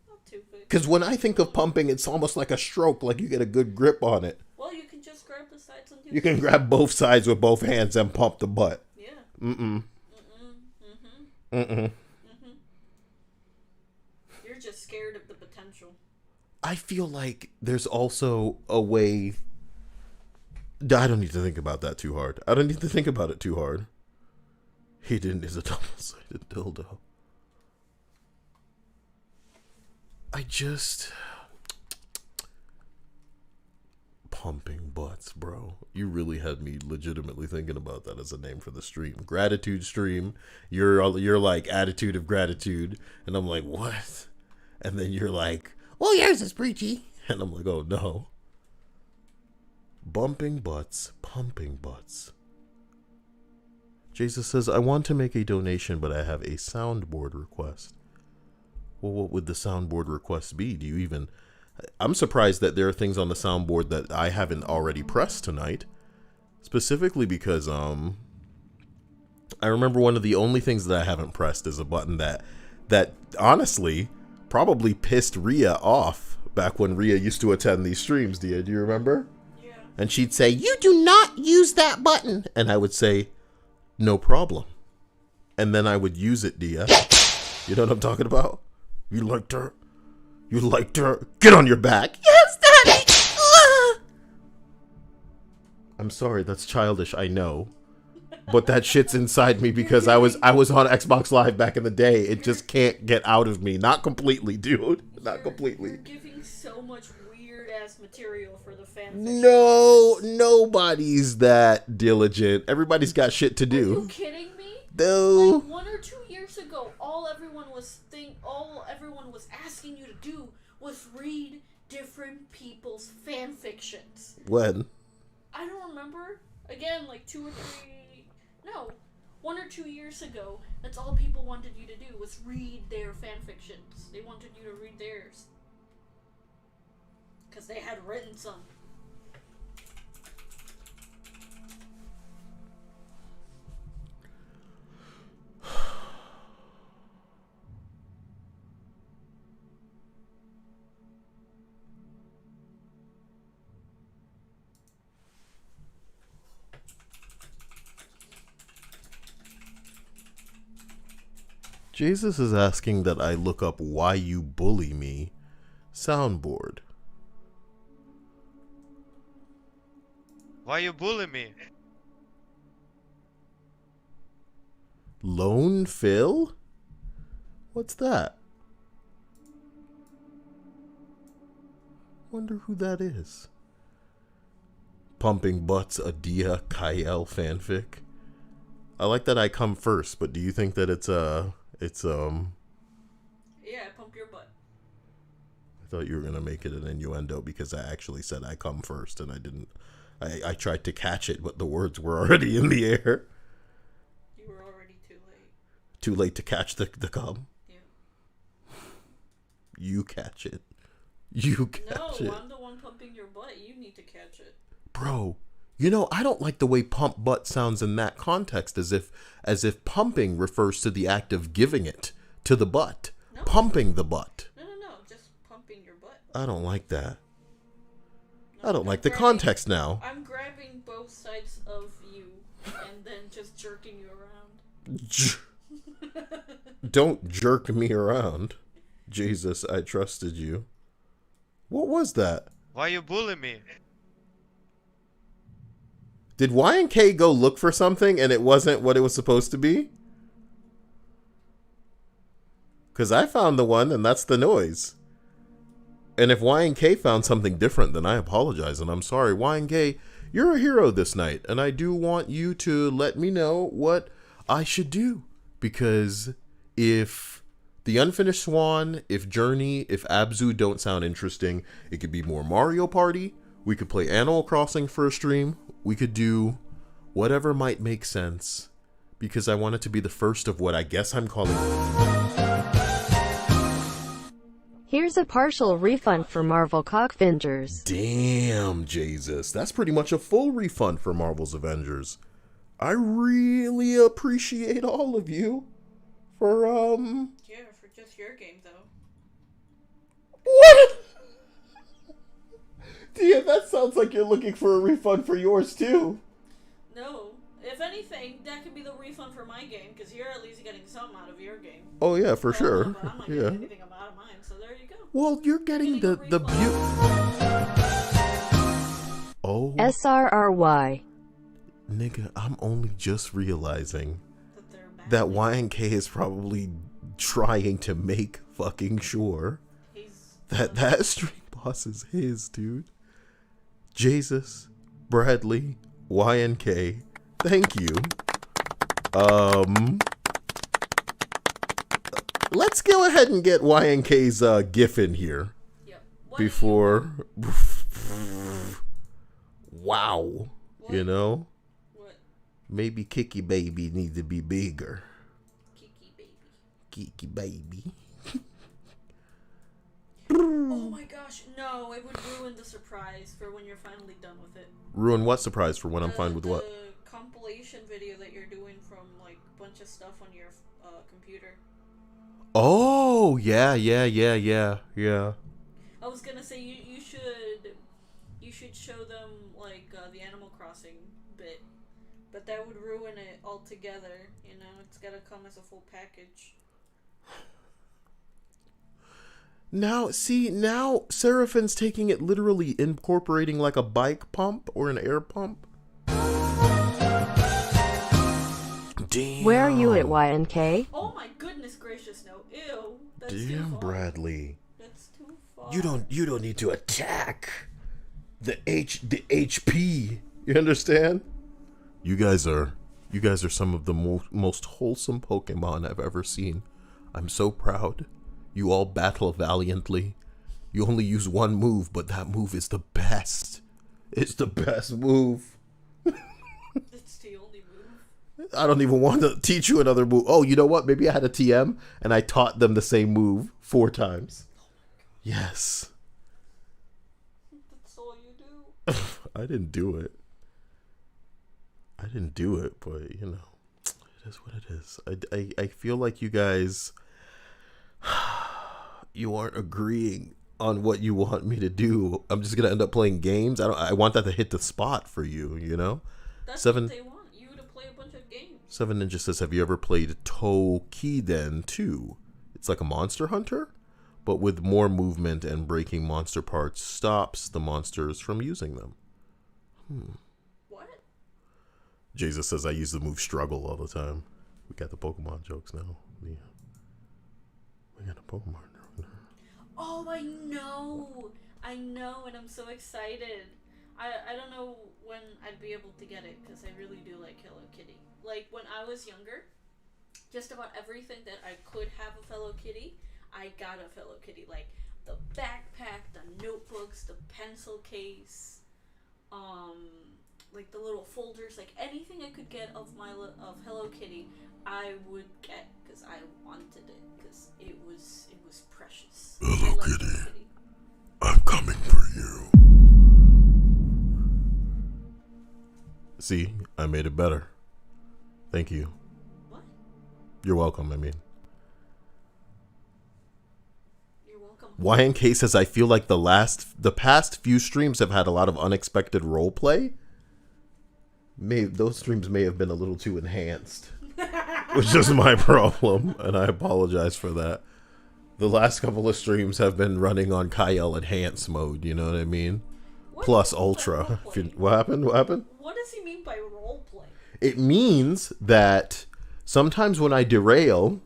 Not too big. Because when I think of pumping, it's almost like a stroke, like you get a good grip on it. Well, you can just grab the sides and do You can grab both sides with both hands and pump the butt. Yeah. Mm-mm. You're just scared of the potential. I feel like there's also a way... I don't need to think about that too hard. I don't need to think about it too hard. Hayden is a double-sided dildo. I just... Pumping butts, bro. You really had me legitimately thinking about that as a name for the stream. Gratitude stream. You're like attitude of gratitude. And I'm like, what? And then you're like, well, yours is preachy. And I'm like, oh no. Bumping butts, pumping butts. Jesus says, I want to make a donation, but I have a soundboard request. Well, what would the soundboard request be? Do you even... I'm surprised that there are things on the soundboard that I haven't already pressed tonight. Specifically because, I remember one of the only things that I haven't pressed is a button that honestly probably pissed Rhea off back when Rhea used to attend these streams. Do you remember? Yeah. And she'd say, you do not use that button. And I would say, no problem. And then I would use it, Dia. You know what I'm talking about? You liked her? You liked her? Get on your back. Yes, Daddy. I'm sorry, that's childish, I know. But that shit's inside me because I was on Xbox Live back in the day. It just can't get out of me. Not completely, dude. Not completely. You're giving so much weird ass material for the fanfic. No, nobody's that diligent. Everybody's got shit to do. Are you kidding me? No. Like 1 or 2 years ago, all everyone was asking you to do was read different people's fan fictions. When? I don't remember. Again, like 1 or 2 years ago, that's all people wanted you to do was read their fan fictions. They wanted you to read theirs. Because they had written some. Jesus is asking that I look up Why You Bully Me soundboard. Why you bully me? Lone Phil? What's that? Wonder who that is. Pumping Butts, a Dia Kyle fanfic. I like that I come first, but do you think that it's Yeah, pump your butt. I thought you were gonna make it an innuendo because I actually said I come first and I didn't. I tried to catch it, but the words were already in the air. You were already too late. Too late to catch the cum. Yeah. You catch it. You catch it. No, I'm the one pumping your butt. You need to catch it. Bro, you know, I don't like the way pump butt sounds in that context, as if pumping refers to the act of giving it to the butt. No. Pumping the butt. No, just pumping your butt. I don't like that. No, I don't like the context now. I'm grabbing both sides of you and then just jerking you around. Don't jerk me around. Jesus, I trusted you. What was that? Why you bully me? Did Y and K go look for something and it wasn't what it was supposed to be? Because I found the one and that's the noise. And if Y and K found something different, then I apologize and I'm sorry. Y and K, you're a hero this night. And I do want you to let me know what I should do. Because if The Unfinished Swan, if Journey, if Abzu don't sound interesting, it could be more Mario Party. We could play Animal Crossing for a stream. We could do whatever might make sense. Because I want it to be the first of what I guess I'm calling... Here's Here's a partial refund for Marvel Cockfingers. Damn, Jesus. That's pretty much a full refund for Marvel's Avengers. I really appreciate all of you for, Yeah, for just your game, though. What? Yeah, that sounds like you're looking for a refund for yours, too. No. If anything, that could be the refund for my game, because you're at least getting something out of your game. Oh, yeah, for sure. But I'm not getting anything out of mine, so there you go. Well, you're getting the beauty. Oh. SRRY. Nigga, I'm only just realizing that YNK is probably trying to make fucking sure that stream boss is his, dude. Jesus, Bradley, YNK, thank you. Let's go ahead and get YNK's GIF in here. Yep. Before. Wow. What? You know? What? Maybe Kiki Baby needs to be bigger. Kiki Baby. Kiki Baby. Oh my gosh, no, it would ruin the surprise for when you're finally done with it. Ruin what surprise for when I'm fine with what? The compilation video that you're doing from, like, a bunch of stuff on your computer. Oh, yeah. I was gonna say, you should show them, like, the Animal Crossing bit. But that would ruin it altogether, you know? It's gotta come as a full package. Now Seraphin's taking it literally, incorporating like a bike pump or an air pump. Damn. Where are you at YNK? Oh my goodness gracious, no. Ew. That's too Damn, far. Bradley. That's too far. You don't need to attack the HP. You understand? You guys are some of the most wholesome Pokemon I've ever seen. I'm so proud. You all battle valiantly. You only use one move, but that move is the best. It's the best move. It's the only move. I don't even want to teach you another move. Oh, you know what? Maybe I had a TM and I taught them the same move 4 times. Yes. That's all you do. I didn't do it. But you know, it is what it is. I feel like you guys, you aren't agreeing on what you want me to do. I'm just gonna end up playing games. I want that to hit the spot for you. You know. That's 7 what they want you to play a bunch of games. 7 Ninja says, have you ever played Tokiden 2? It's like a monster hunter, but with more movement, and breaking monster parts stops the monsters from using them. What? Jesus says, I use the move struggle all the time. We got the Pokemon jokes now. Yeah. We got a Pokemon joke now. Oh, I know, and I'm so excited. I don't know when I'd be able to get it, because I really do like Hello Kitty. Like, when I was younger, just about everything that I could have a Fellow Kitty, I got a Fellow Kitty. Like, the backpack, the notebooks, the pencil case, like the little folders, like anything I could get of Hello Kitty, I would get, because I wanted it, because it was precious. Hello Kitty, I'm coming for you. See, I made it better. Thank you. What? You're welcome, I mean. You're welcome. YNK says, I feel like the past few streams have had a lot of unexpected roleplay. Those streams may have been a little too enhanced, which is my problem, and I apologize for that. The last couple of streams have been running on Kyle Enhance mode, you know what I mean? Plus Ultra. What happened? What does he mean by roleplay? It means that sometimes when I derail,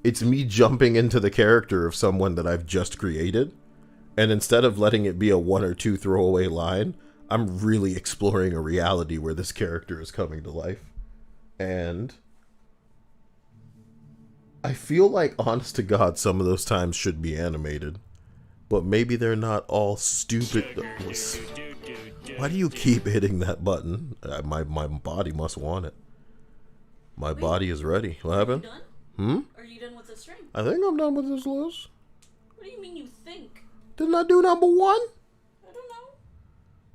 it's me jumping into the character of someone that I've just created, and instead of letting it be a 1 or 2 throwaway line, I'm really exploring a reality where this character is coming to life. And I feel like, honest to God, some of those times should be animated. But maybe they're not all stupid. Why do you keep hitting that button? My body must want it. My body is ready. What happened? Are you done with the stream? I think I'm done with this, Liz. What do you mean you think? Didn't I do number 1? I don't know.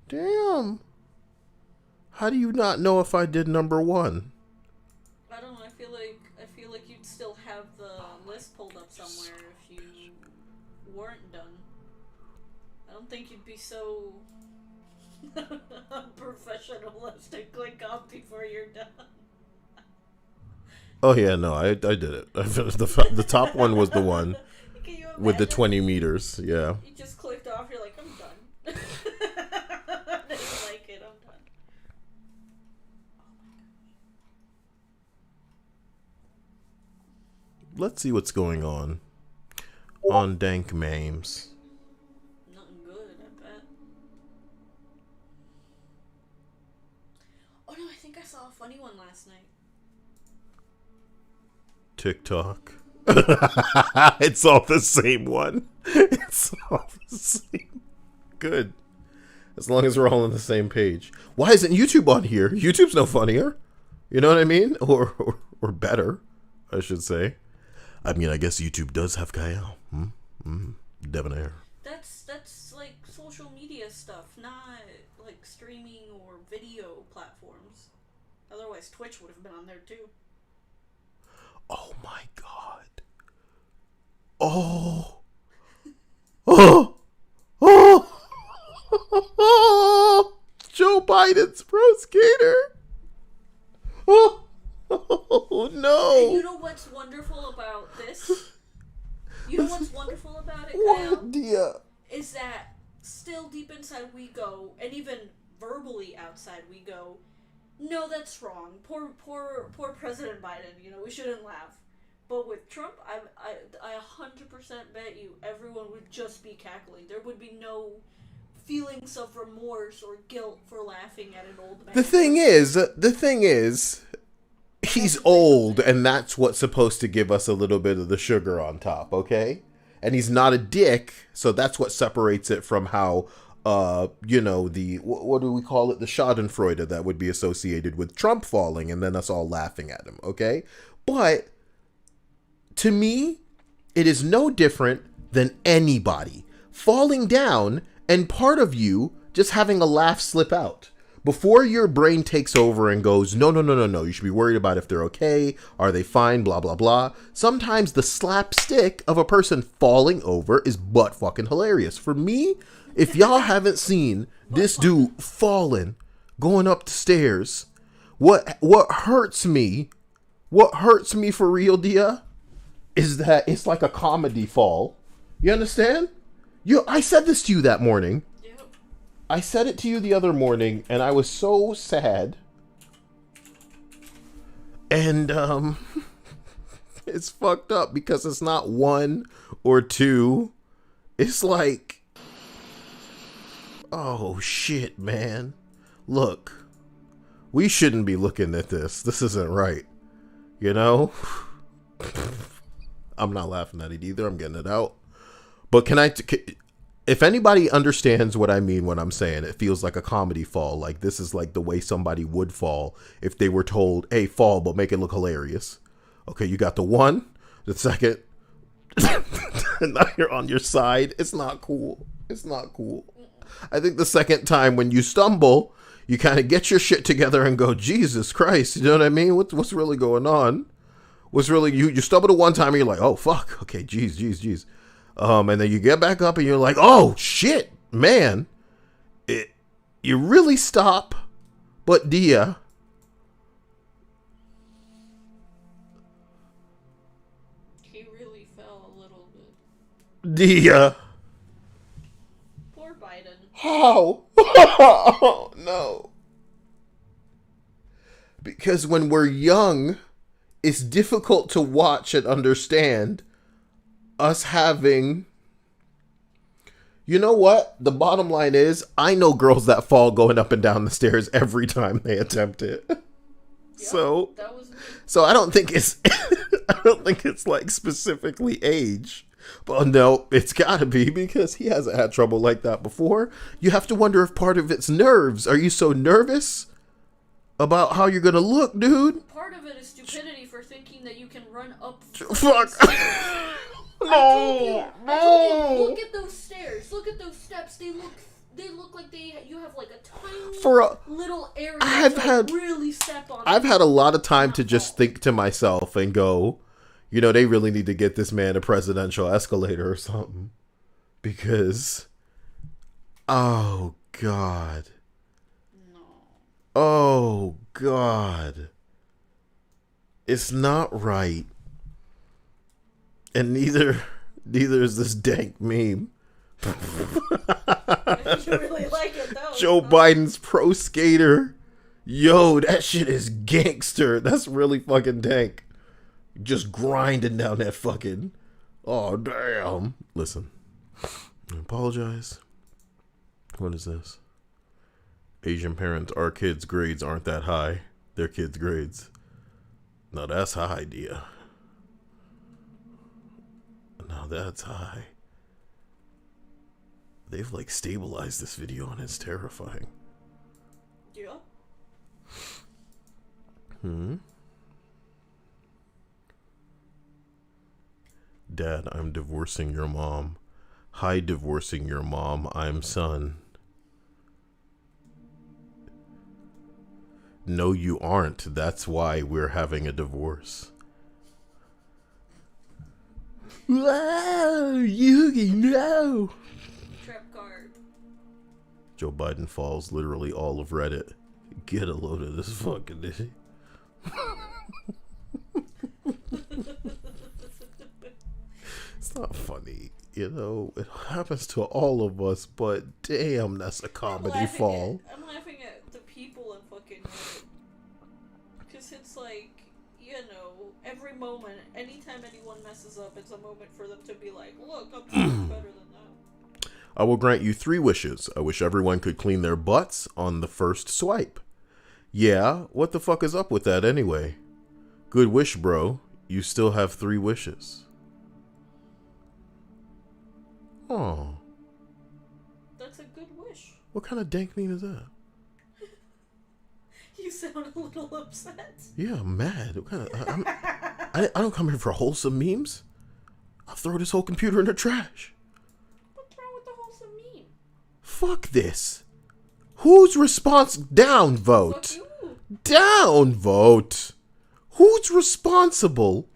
Damn. How do you not know if I did number 1? I don't know. I feel like you'd still have the list pulled up somewhere if you weren't done. I don't think you'd be so unprofessional to click off before you're done. Oh yeah, no, I did it. The top one was the one with the 20 meters. Yeah. You just clicked off. You're like, I'm done. I didn't like it. I'm done. Let's see what's going on Dank memes. Nothing good, I bet. Oh no, I think I saw a funny one last night. TikTok. It's all the same one. It's all the same. Good. As long as we're all on the same page. Why isn't YouTube on here? YouTube's no funnier. You know what I mean? Or better, I should say. I mean, I guess YouTube does have Kyle. Debonair. That's like social media stuff, not like streaming or video platforms. Otherwise, Twitch would have been on there too. Oh my god. Oh. Oh. Oh. Joe Biden's pro skater. Oh. Oh no. And you know what's wonderful about this? You know what's wonderful about it, Kyle? What dear? Is that still deep inside we go, and even verbally outside we go, no, that's wrong. Poor President Biden. You know, we shouldn't laugh. But with Trump, I 100% bet you everyone would just be cackling. There would be no feelings of remorse or guilt for laughing at an old man. The thing is, he's old, and that's what's supposed to give us a little bit of the sugar on top, okay? And he's not a dick, so that's what separates it from how, the, what do we call it? The schadenfreude that would be associated with Trump falling, and then us all laughing at him, okay? But, to me, it is no different than anybody falling down and part of you just having a laugh slip out. Before your brain takes over and goes, no, you should be worried about if they're okay, are they fine, blah, blah, blah. Sometimes the slapstick of a person falling over is butt fucking hilarious. For me, if y'all haven't seen this dude falling, going up the stairs, what hurts me for real, Dia, is that it's like a comedy fall. You understand? I said this to you that morning. I said it to you the other morning, and I was so sad. And, it's fucked up because it's not 1 or 2. It's like, oh shit, man. Look, we shouldn't be looking at this. This isn't right. You know? I'm not laughing at it either. I'm getting it out. But if anybody understands what I mean when I'm saying it feels like a comedy fall, like this is like the way somebody would fall if they were told, hey, fall, but make it look hilarious. Okay, you got the 1, the second, and now you're on your side. It's not cool. It's not cool. I think the second time when you stumble, you kind of get your shit together and go, Jesus Christ, you know what I mean? What's really going on? What's really, you stumble to one time and you're like, oh, fuck. Okay, geez. And then you get back up and you're like, oh, shit, man. You really stop. But Dia. He really fell a little bit. Dia. Poor Biden. How? Oh, no. Because when we're young, it's difficult to watch and understand us having, you know what? The bottom line is, I know girls that fall going up and down the stairs every time they attempt it. Yep, so I don't think it's like specifically age. But no, it's gotta be because he hasn't had trouble like that before. You have to wonder if part of it's nerves. Are you so nervous about how you're gonna look, dude? Part of it is stupidity for thinking that you can run up. Fuck. I told you, look at those stairs. Look at those steps. They look like you have like a tiny little area to really step on. I've had a lot of time to just think to myself and go, you know, they really need to get this man a presidential escalator or something. Because, oh, God. No. Oh, God. It's not right. And neither is this dank meme. You really like it, though. Joe Biden's pro skater. Yo, that shit is gangster. That's really fucking dank. Just grinding down that fucking... Oh, damn. Listen. I apologize. What is this? Asian parents, our kids' grades aren't that high. Their kids' grades. Now that's high, dear. Now that's high. They've like stabilized this video and it's terrifying. Yeah. Dad, I'm divorcing your mom. Hi, divorcing your mom. I'm son. No, you aren't. That's why we're having a divorce. Wow, Yugi, no. Trap card. Joe Biden falls literally all of Reddit. Get a load of this fucking shit. It's not funny, you know. It happens to all of us, but damn, that's a comedy fall. I'm laughing at the people in fucking Reddit. Because it's like, you know, every moment, anytime anyone messes up, it's a moment for them to be like, look, I'm so much better than that. I will grant you 3 wishes. I wish everyone could clean their butts on the first swipe. Yeah, what the fuck is up with that anyway? Good wish, bro. You still have 3 wishes. Oh. That's a good wish. What kind of dank meme is that? You sound a little upset. Yeah, I'm mad. What kind of, I don't come here for wholesome memes. I'll throw this whole computer in the trash. What's wrong with the wholesome meme? Fuck this. Whose response? Down vote. Fuck you. Down vote. Who's responsible?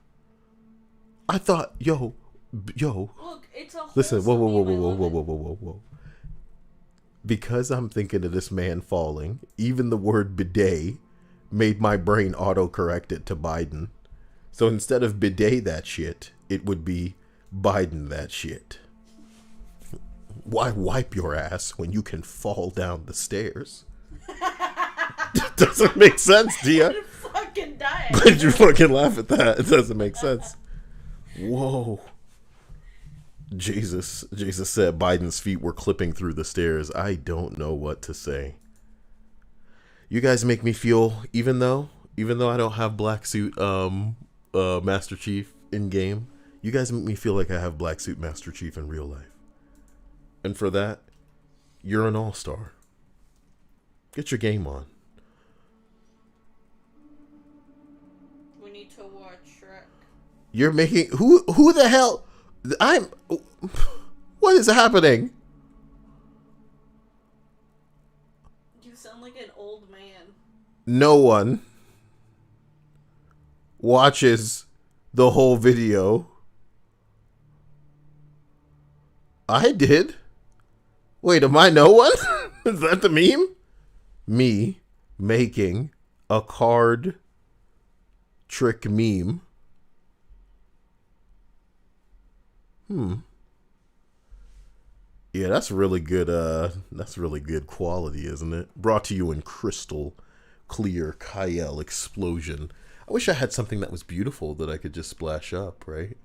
I thought, yo. Look, it's a Listen, whoa. wholesome meme. Because I'm thinking of this man falling, even the word bidet made my brain auto-correct it to Biden. So instead of bidet that shit, it would be Biden that shit. Why wipe your ass when you can fall down the stairs? Doesn't make sense, Gia. I'm fucking dying. Did you fucking laugh at that? It doesn't make sense. Whoa. Jesus said Biden's feet were clipping through the stairs. I don't know what to say. You guys make me feel, even though I don't have Black Suit Master Chief in game, you guys make me feel like I have Black Suit Master Chief in real life. And for that, you're an all-star. Get your game on. We need to watch Shrek. You're making who the hell? What is happening? You sound like an old man. No one watches the whole video. I did. Wait, am I no one? Is that the meme? Me making a card trick meme. Yeah, that's really good. That's really good quality, isn't it? Brought to you in crystal clear Kyle explosion. I wish I had something that was beautiful that I could just splash up, right?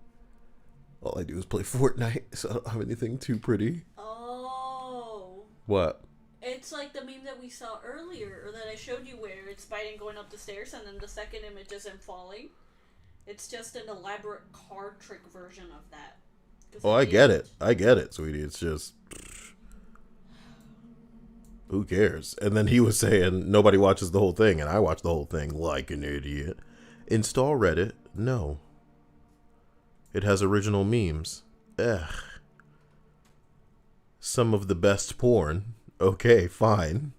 All I do is play Fortnite, so I don't have anything too pretty. Oh. What? It's like the meme that we saw earlier, or that I showed you, where it's Biden going up the stairs and then the second image is him falling. It's just an elaborate card trick version of that. Oh, I get it. I get it, sweetie. It's just... who cares? And then he was saying nobody watches the whole thing, and I watch the whole thing like an idiot. Install Reddit? No. It has original memes. Ugh. Some of the best porn. Okay, fine.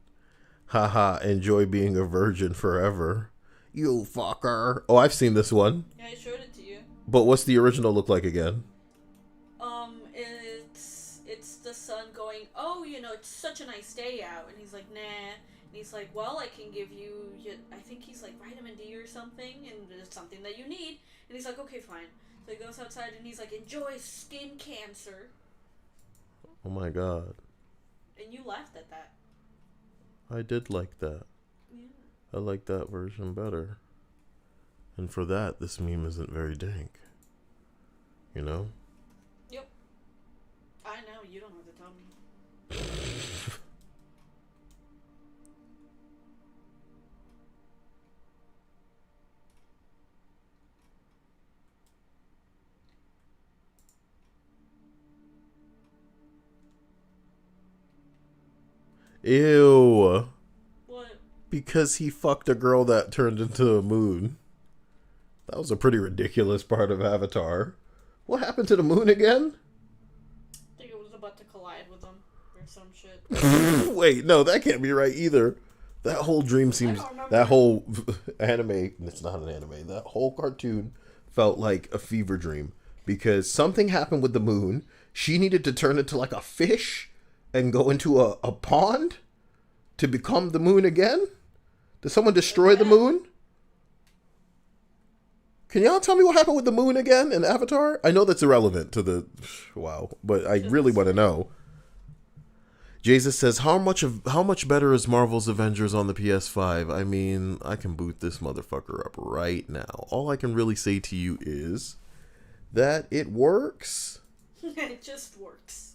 Haha, enjoy being a virgin forever. You fucker. Oh, I've seen this one. Yeah, I showed it to you. But what's the original look like again? It's the son going, oh, you know, it's such a nice day out. And he's like, nah. And he's like, well, I can give you, I think he's like vitamin D or something, and it's something that you need. And he's like, okay, fine. So he goes outside and he's like, enjoy skin cancer. Oh my god. And you laughed at that. I did like that. Yeah. I like that version better. And for that, this meme isn't very dank. You know? Yep. I know, you don't have to tell me. Ew. What? Because he fucked a girl that turned into a moon. That was a pretty ridiculous part of Avatar. What happened to the moon again? I think it was about to collide with them or some shit. Wait, no, that can't be right either. That whole dream seems... That whole anime... It's not an anime. That whole cartoon felt like a fever dream. Because something happened with the moon. She needed to turn into like a fish and go into a pond to become the moon again? Did someone destroy the moon? Can y'all tell me what happened with the moon again in Avatar? I know that's irrelevant to the... Wow. But I really want to know. Jesus says, how much better is Marvel's Avengers on the PS5? I mean, I can boot this motherfucker up right now. All I can really say to you is that it works. It just works.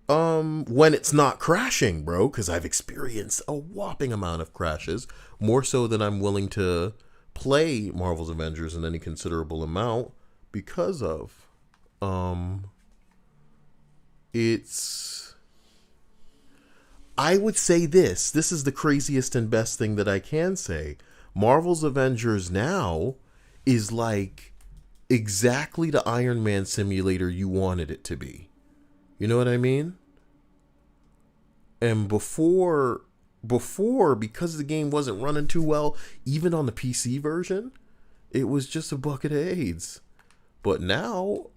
When it's not crashing, bro, because I've experienced a whopping amount of crashes, more so than I'm willing to play Marvel's Avengers in any considerable amount because of. I would say this is the craziest and best thing that I can say. Marvel's Avengers now is like exactly the Iron Man simulator you wanted it to be. You know what I mean? And before, because the game wasn't running too well, even on the PC version, it was just a bucket of AIDS. But now,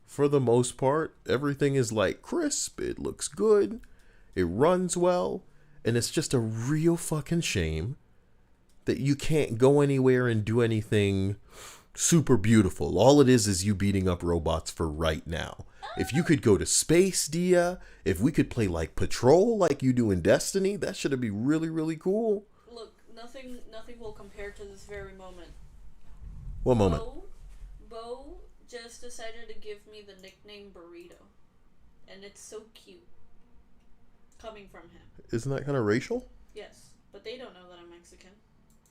for the most part, everything is like crisp. It looks good. It runs well. And it's just a real fucking shame that you can't go anywhere and do anything super beautiful. All it is you beating up robots for right now. If you could go to space, Dia, if we could play like Patrol like you do in Destiny, that should be really, really cool. Look, nothing will compare to this very moment. What moment? Bo just decided to give me the nickname Burrito. And it's so cute. Coming from him. Isn't that kind of racial? Yes, but they don't know that I'm Mexican.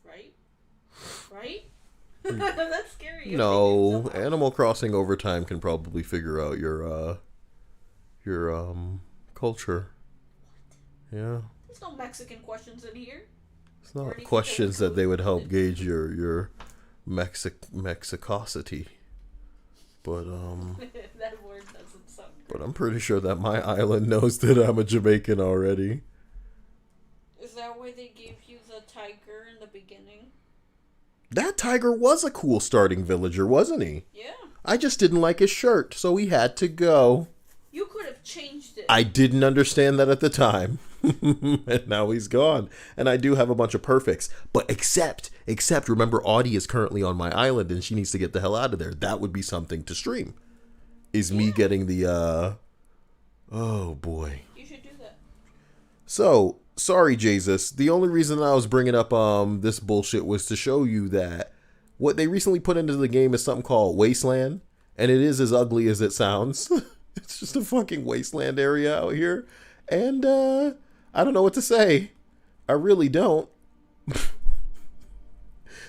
Right? Right? That's scary. No, Animal Crossing over time can probably figure out your culture. What? Yeah. There's no Mexican questions in here. It's not questions that they would help gauge your Mexicosity. But that word doesn't sound great. But I'm pretty sure that my island knows that I'm a Jamaican already. Is that why they gave you the tiger in the beginning? That tiger was a cool starting villager, wasn't he? Yeah. I just didn't like his shirt, so he had to go. You could have changed it. I didn't understand that at the time. And now he's gone. And I do have a bunch of perfects. But except, remember, Audie is currently on my island and she needs to get the hell out of there. That would be something to stream. Is me getting the, oh boy. You should do that. So, sorry, Jesus. The only reason I was bringing up this bullshit was to show you that what they recently put into the game is something called Wasteland. And it is as ugly as it sounds. It's just a fucking wasteland area out here. And I don't know what to say. I really don't.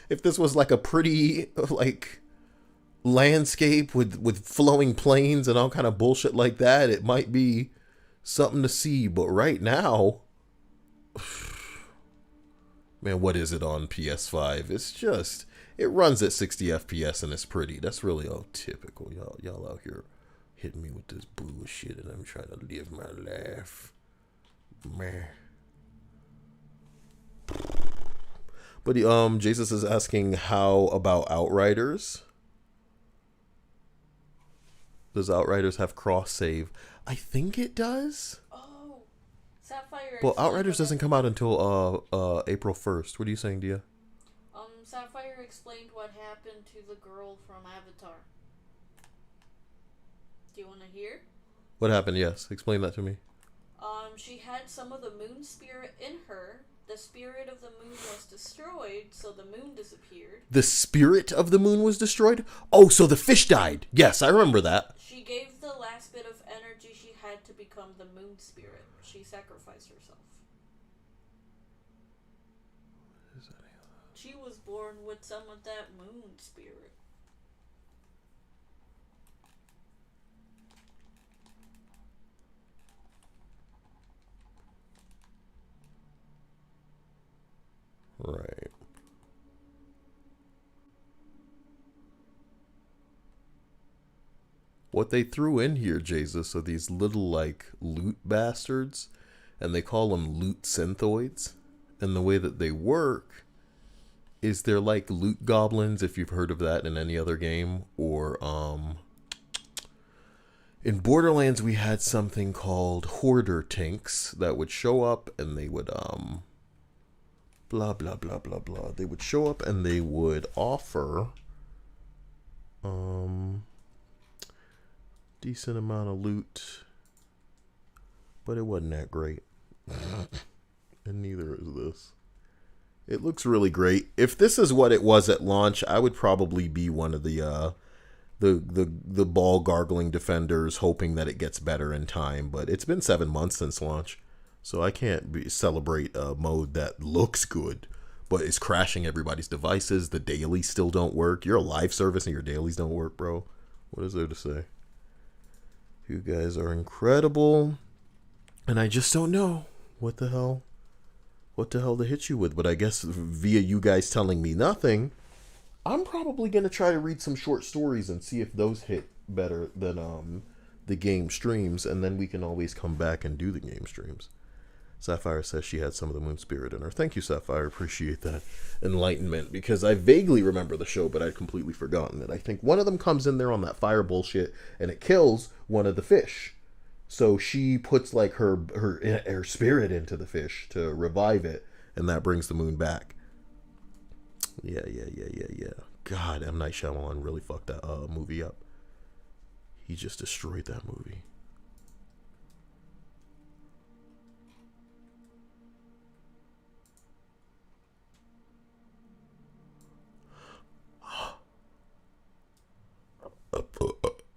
If this was like a pretty like landscape with flowing plains and all kind of bullshit like that, it might be something to see. But right now, Man, what is it on PS5? It's just, it runs at 60 FPS and it's pretty. That's really all typical. Y'all out here hitting me with this bullshit and I'm trying to live my life. Man. But Jesus is asking, how about Outriders? Does Outriders have cross save? I think it does. Oh, Sapphire. Well, Outriders doesn't come out until April 1st. What are you saying, Dia? Sapphire explained what happened to the girl from Avatar. Do you want to hear? What happened? Yes, explain that to me. She had some of the moon spirit in her. The spirit of the moon was destroyed, so the moon disappeared. The spirit of the moon was destroyed? Oh, so the fish died. Yes, I remember that. She gave the last bit of energy she had to become the moon spirit. She sacrificed herself. She was born with some of that moon spirit. Right. What they threw in here, Jesus, are these little, like, loot bastards. And they call them loot synthoids. And the way that they work is they're like loot goblins, if you've heard of that in any other game. Or, in Borderlands, we had something called Hoarder Tinks that would show up and they would, blah, blah, blah, blah, blah. They would show up and they would offer, decent amount of loot, but it wasn't that great. And neither is this. It looks really great. If this is what it was at launch, I would probably be one of the ball gargling defenders, hoping that it gets better in time. But it's been 7 months since launch. So I can't celebrate a mode that looks good, but is crashing everybody's devices. The dailies still don't work. You're a live service and your dailies don't work, bro. What is there to say? You guys are incredible. And I just don't know what the hell to hit you with. But I guess via you guys telling me nothing, I'm probably going to try to read some short stories and see if those hit better than the game streams. And then we can always come back and do the game streams. Sapphire says she had some of the moon spirit in her. Thank you, Sapphire. Appreciate that enlightenment, because I vaguely remember the show, but I'd completely forgotten it. I think one of them comes in there on that fire bullshit, and it kills one of the fish. So she puts like her spirit into the fish to revive it, and that brings the moon back. Yeah. God, M. Night Shyamalan really fucked that movie up. He just destroyed that movie.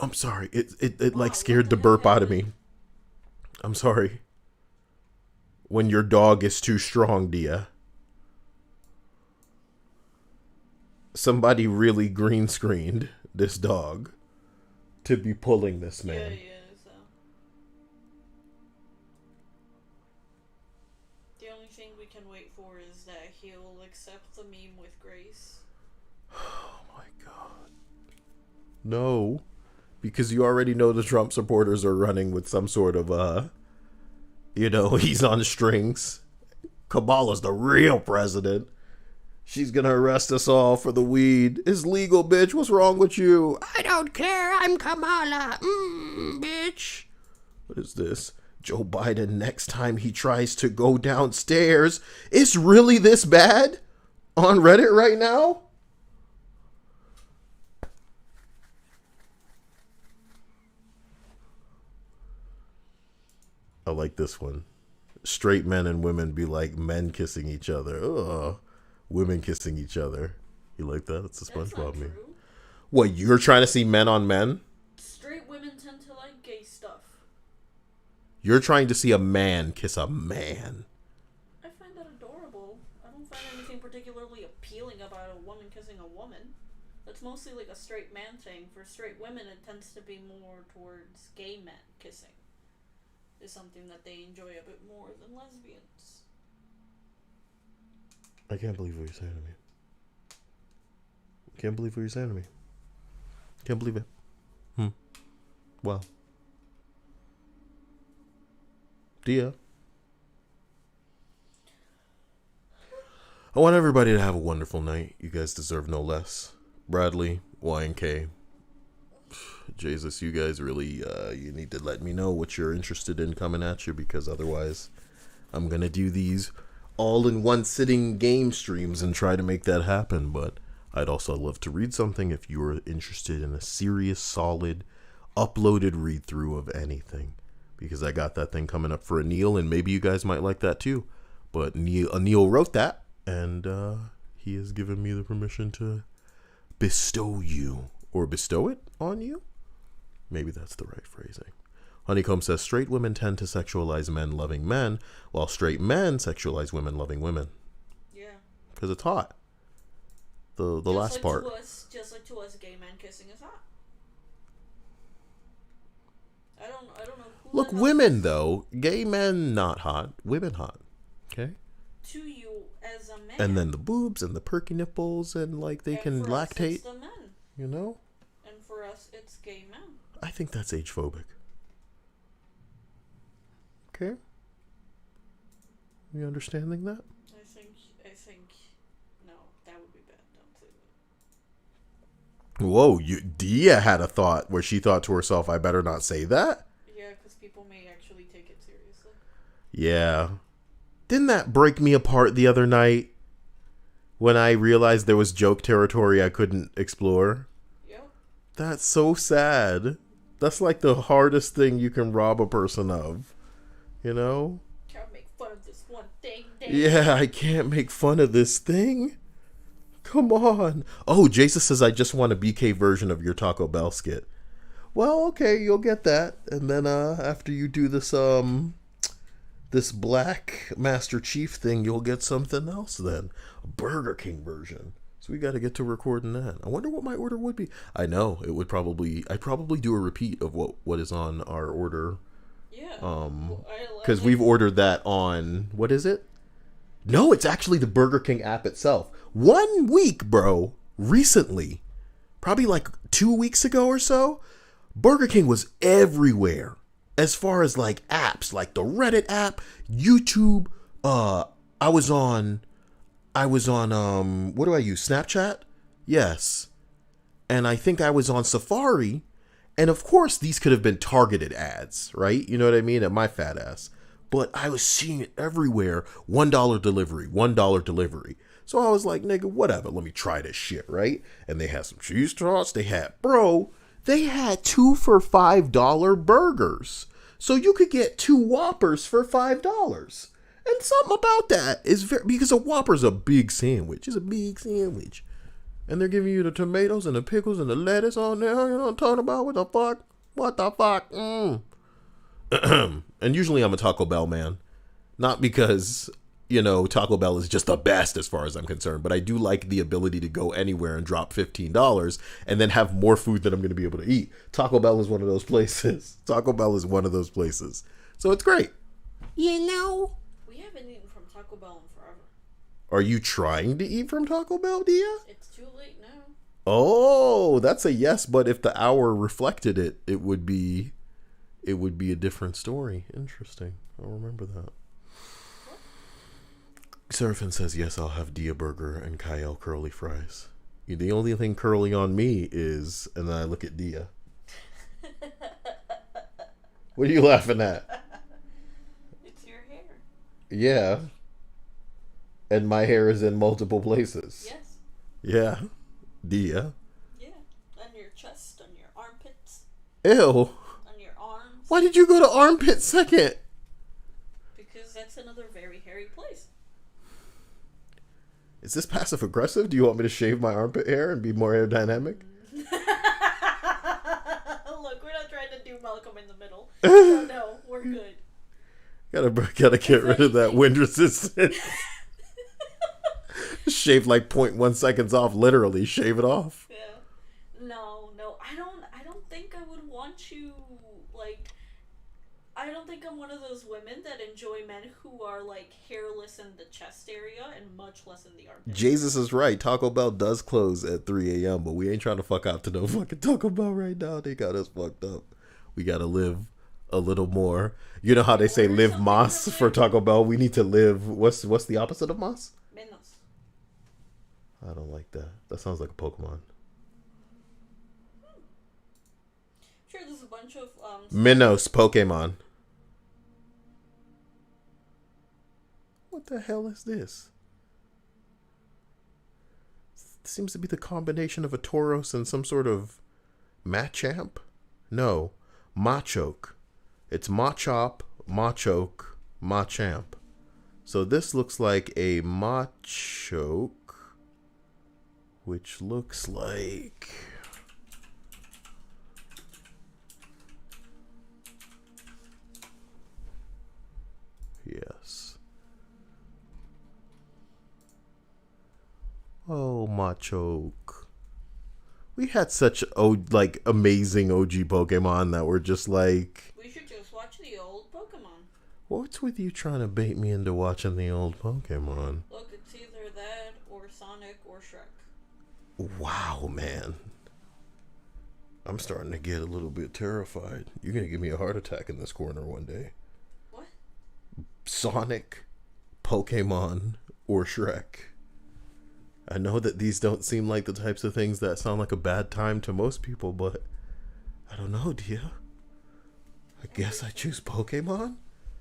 I'm sorry. It like scared the burp out of me. I'm sorry. When your dog is too strong, Dia. Somebody really green screened this dog to be pulling this man. So. The only thing we can wait for is that he'll accept the meme with grace. Oh my God. No. Because you already know the Trump supporters are running with some sort of, he's on strings. Kamala's the real president. She's gonna arrest us all for the weed. It's legal, bitch. What's wrong with you? I don't care. I'm Kamala. Bitch. What is this? Joe Biden, next time he tries to go downstairs. It's really this bad? On Reddit right now? I like this one. Straight men and women be like men kissing each other. Ugh. Women kissing each other. You like that? That's a SpongeBob meme. What, you're trying to see men on men? Straight women tend to like gay stuff. You're trying to see a man kiss a man. I find that adorable. I don't find anything particularly appealing about a woman kissing a woman. That's mostly like a straight man thing. For straight women, it tends to be more towards gay men kissing. Is something that they enjoy a bit more than lesbians. I can't believe what you're saying to me. Can't believe what you're saying to me. Can't believe it. Well. Dia. I want everybody to have a wonderful night. You guys deserve no less. Bradley, Y&K. Jesus, you guys really, you need to let me know what you're interested in coming at you, because otherwise I'm going to do these all in one sitting game streams and try to make that happen. But I'd also love to read something if you are interested in a serious, solid, uploaded read through of anything, because I got that thing coming up for Anil, and maybe you guys might like that too. But Anil wrote that, and he has given me the permission to bestow you, or bestow it on you. Maybe that's the right phrasing. Honeycomb says straight women tend to sexualize men loving men, while straight men sexualize women loving women. Yeah. Because it's hot. The last like part. Just like to us, gay men kissing is hot. I don't know who. Look, women though, gay men not hot, women hot. Okay. To you as a man. And then the boobs and the perky nipples, and like they can lactate. It's the men. You know. And for us, it's gay men. I think that's age phobic. Okay. You understanding that? I think, no, that would be bad. Don't say that. Whoa, Dia had a thought where she thought to herself, I better not say that? Yeah, because people may actually take it seriously. Yeah. Didn't that break me apart the other night when I realized there was joke territory I couldn't explore? Yep. That's so sad. That's like the hardest thing you can rob a person of. You know? Can't make fun of this one thing. Yeah, I can't make fun of this thing. Come on. Oh, Jason says, I just want a BK version of your Taco Bell skit. Well, okay, you'll get that. And then after you do this this Black Master Chief thing, you'll get something else then. A Burger King version. So we got to get to recording that. I wonder what my order would be. I know, it would probably, I'd probably do a repeat of what is on our order. Yeah. Because we've ordered that on, what is it? No, it's actually the Burger King app itself. 1 week, bro, recently, probably like 2 weeks ago or so, Burger King was everywhere. As far as like apps, like the Reddit app, YouTube, I was on, what do I use? Snapchat? Yes. And I think I was on Safari. And of course, these could have been targeted ads, right? You know what I mean? At my fat ass. But I was seeing it everywhere. $1 delivery, $1 delivery. So I was like, nigga, whatever. Let me try this shit, right? And they had some cheese tots. They had 2 for $5 burgers. So you could get 2 Whoppers for $5. And something about that is because a Whopper's a big sandwich. It's a big sandwich. And they're giving you the tomatoes and the pickles and the lettuce on there. You know what I'm talking about? What the fuck? What the fuck? And usually I'm a Taco Bell man. Not because, Taco Bell is just the best as far as I'm concerned. But I do like the ability to go anywhere and drop $15 and then have more food that I'm going to be able to eat. Taco Bell is one of those places. Taco Bell is one of those places. So it's great. We haven't eaten from Taco Bell in forever. Are you trying to eat from Taco Bell, Dia? It's too late now. Oh, that's a yes, but if the hour reflected it, it would be a different story. Interesting. I'll remember that. Seraphin says, yes, I'll have Dia Burger and Kyle curly fries. The only thing curly on me is, and then I look at Dia. What are you laughing at? It's your hair. Yeah. And my hair is in multiple places. Yes. Yeah. Dia. Yeah. On your chest, on your armpits. Ew. On your arms. Why did you go to armpit second? Because that's another very hairy place. Is this passive aggressive? Do you want me to shave my armpit hair and be more aerodynamic? Look, we're not trying to do Malcolm in the middle. So no, we're good. Gotta get rid of that wind resistance. Shave like 0.1 seconds off, literally. Shave it off. Yeah. No, I don't think I would want you, I don't think think I'm one of those women that enjoy men who are like hairless in the chest area and much less in the armpit. Jesus is right. Taco Bell does close at 3 a.m., but we ain't trying to fuck out to no fucking Taco Bell right now. They got us fucked up. We gotta live a little more. You know how they say live más for Taco Bell? We need to live. What's the opposite of más? Menos. I don't like that. That sounds like a Pokemon. Sure, there's a bunch of Minos Pokemon. What the hell is this? Seems to be the combination of a Tauros and some sort of Machamp? No, Machoke. It's Machop, Machoke, Machamp. So this looks like a Machoke, which looks like... Yes. Oh, Machoke. We had such amazing OG Pokemon that were just like... We should just watch the old Pokemon. What's with you trying to bait me into watching the old Pokemon? Look, it's either that or Sonic or Shrek. Wow, man. I'm starting to get a little bit terrified. You're going to give me a heart attack in this corner one day. What? Sonic, Pokemon, or Shrek. I know that these don't seem like the types of things that sound like a bad time to most people, but I don't know, dear. I guess I choose Pokemon?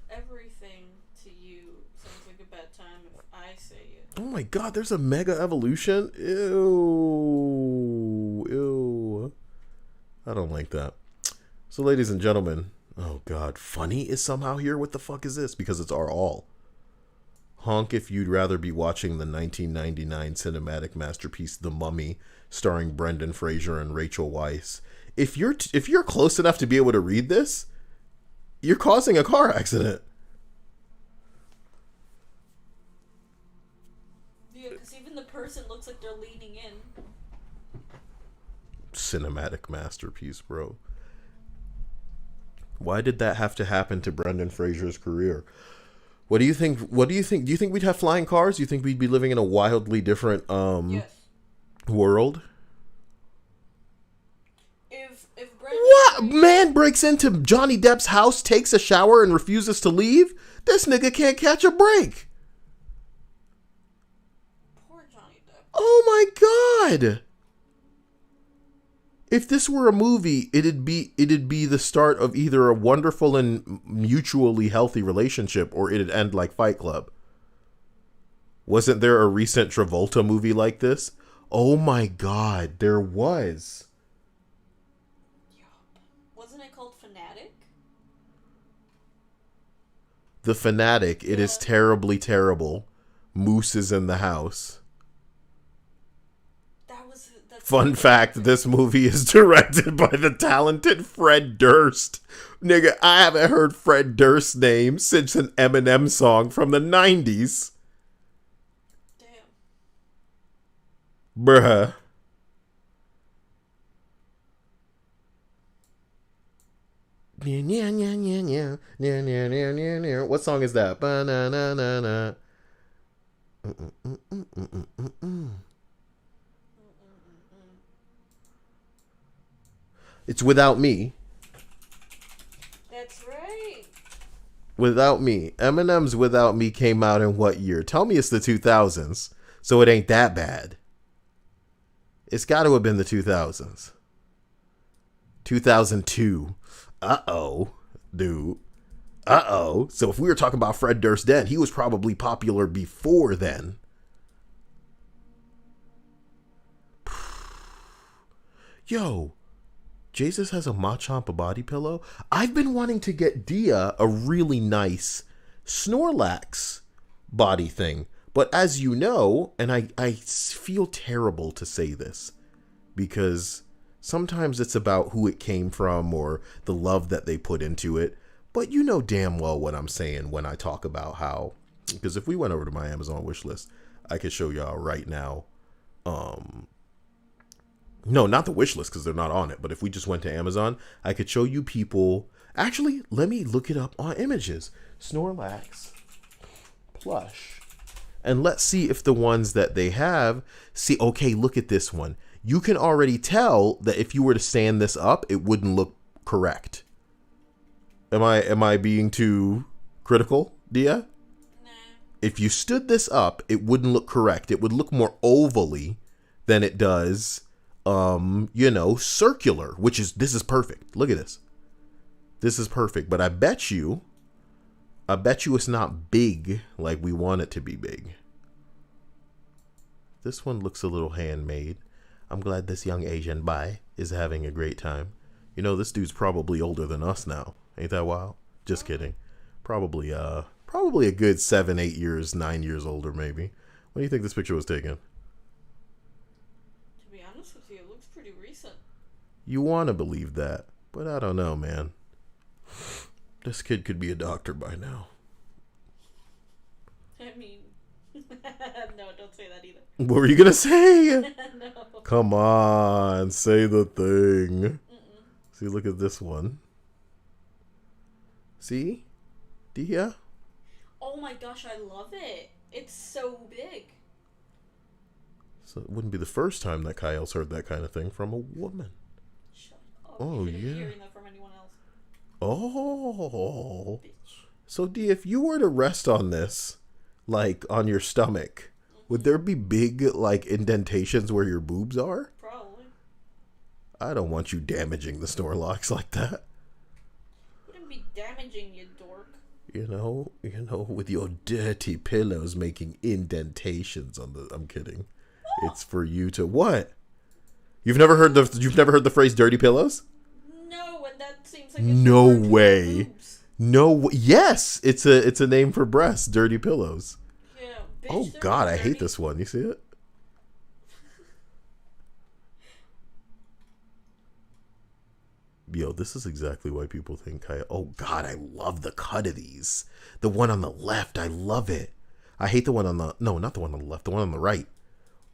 Everything to you sounds like a bad time if I say it. Oh my god, there's a Mega Evolution? Ew. Ew. I don't like that. So, ladies and gentlemen, oh god, Funny is somehow here? What the fuck is this? Because it's our all. Honk if you'd rather be watching the 1999 cinematic masterpiece The Mummy, starring Brendan Fraser and Rachel Weisz. If you're close enough to be able to read this, you're causing a car accident. Yeah, because even the person looks like they're leaning in. Cinematic masterpiece, bro. Why did that have to happen to Brendan Fraser's career? What do you think? Do you think we'd have flying cars? Do you think we'd be living in a wildly different Yes. world? If What? Man breaks into Johnny Depp's house, takes a shower, and refuses to leave? This nigga can't catch a break. Poor Johnny Depp. Oh my god. If this were a movie, it'd be the start of either a wonderful and mutually healthy relationship, or it'd end like Fight Club. Wasn't there a recent Travolta movie like this? Oh my god, there was. Wasn't it called Fanatic? The Fanatic. It is terribly terrible. Moose is in the house. Fun fact, this movie is directed by the talented Fred Durst. Nigga, I haven't heard Fred Durst's name since an Eminem song from the 90s. Damn. Bruh. What song is that? Ba-na-na-na-na. It's Without Me. That's right. Without Me. Eminem's Without Me came out in what year? Tell me it's the 2000s, so it ain't that bad. It's got to have been the 2000s. 2002. Uh-oh, dude. Uh-oh. So if we were talking about Fred Durst then, he was probably popular before then. Yo, Jesus has a Machamp a body pillow. I've been wanting to get Dia a really nice Snorlax body thing. But as you know, and I feel terrible to say this, because sometimes it's about who it came from or the love that they put into it. But you know damn well what I'm saying when I talk about how, because if we went over to my Amazon wish list, I could show y'all right now. No, not the wish list because they're not on it. But if we just went to Amazon, I could show you people Actually, let me look it up on images. Snorlax plush. And let's see if the ones that they have, see, okay, look at this one. You can already tell that if you were to stand this up, it wouldn't look correct. Am I being too critical, Dia? Nah. If you stood this up, it wouldn't look correct. It would look more ovally than it does, circular, this is perfect. Look at this. This is perfect, but I bet you it's not big like we want it to be big. This one looks a little handmade. I'm glad this young Asian boy is having a great time. You know, this dude's probably older than us now. Ain't that wild? Just kidding. Probably a good 7, 8 years, 9 years older maybe. When do you think this picture was taken? To be honest with you, it looks pretty recent. You want to believe that, but I don't know, man. This kid could be a doctor by now. I mean, no, don't say that either. What were you gonna say? No. Come on, say the thing. Mm-mm. See, look at this one. See? Dia? Oh my gosh, I love it. It's so big. So it wouldn't be the first time that Kyle's heard that kind of thing from a woman. Shut up. Oh, You shouldn't be yeah. hearing that from anyone else. Oh. Bitch. So, Dia, if you were to rest on this, like on your stomach, would there be big, like, indentations where your boobs are? Probably. I don't want you damaging the Snorlax like that. Wouldn't be damaging, you dork. You know, with your dirty pillows making indentations on the. I'm kidding. It's for you to what? You've never heard the phrase "dirty pillows"? No, and that seems like No referring to way. boobs. Yes, it's a name for breasts. Dirty pillows. Yeah. Bitch, Oh they're God, not I hate dirty. this one. You see it? Yo, this is exactly why people think oh God, I love the cut of these. The one on the left, I love it. I hate the one on the, no, not the one on the left, the one on the right.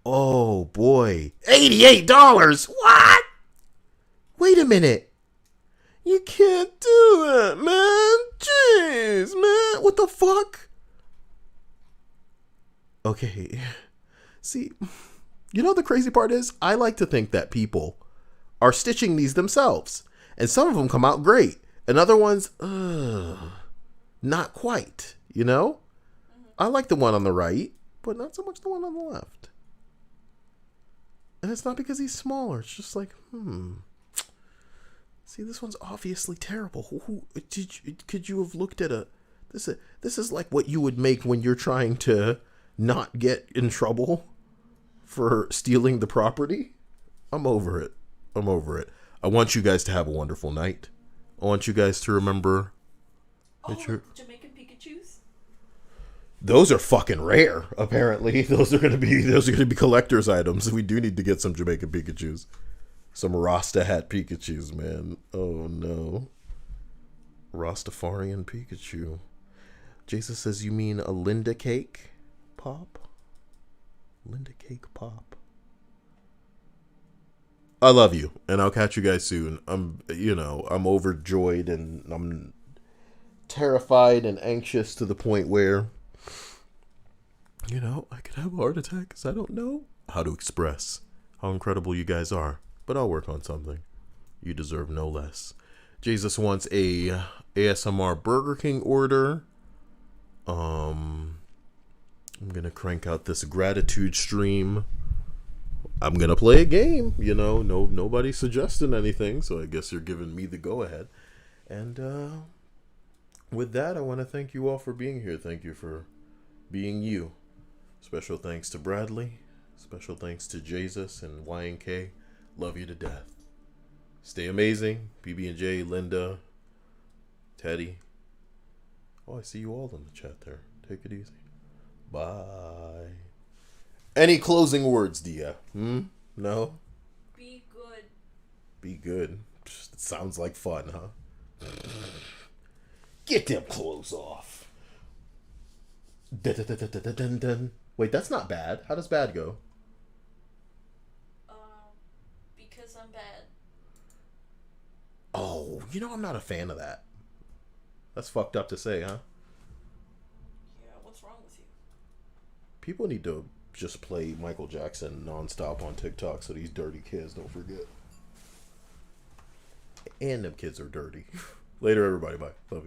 Oh boy. $88? What? Wait a minute. You can't do it, man. Jeez, man. What the fuck? Okay. See, you know the crazy part is, I like to think that people are stitching these themselves. And some of them come out great. And other ones, not quite, you know? I like the one on the right, but not so much the one on the left. And it's not because he's smaller. It's just like, See, this one's obviously terrible. Could you have looked at this is like what you would make when you're trying to not get in trouble for stealing the property. I'm over it. I want you guys to have a wonderful night. I want you guys to remember that Jamaican Pikachus? those are fucking rare, apparently. Those are gonna be collector's items. We do need to get some Jamaican Pikachus. Some Rasta hat Pikachus, man. Oh no. Rastafarian Pikachu. Jason says, you mean a Linda cake pop? Linda cake pop. I love you, and I'll catch you guys soon. I'm overjoyed and I'm terrified and anxious to the point where, I could have a heart attack because I don't know how to express how incredible you guys are. But I'll work on something. You deserve no less. Jesus wants a ASMR Burger King order. I'm gonna crank out this gratitude stream. I'm gonna play a game, nobody's suggesting anything, so I guess you're giving me the go ahead. And with that, I want to thank you all for being here. Thank you for being you. Special thanks to Bradley. Special thanks to Jesus and YNK. Love you to death. Stay amazing. PB&J, Linda, Teddy. Oh, I see you all in the chat there. Take it easy. Bye. Any closing words, Dia? No? Be good. Be good. It sounds like fun, huh? Get them clothes off. Dun. Wait, that's not bad. How does bad go? Because I'm bad. Oh, I'm not a fan of that. That's fucked up to say, huh? Yeah, what's wrong with you? People need to just play Michael Jackson nonstop on TikTok so these dirty kids don't forget. And them kids are dirty. Later, everybody. Bye. Love you.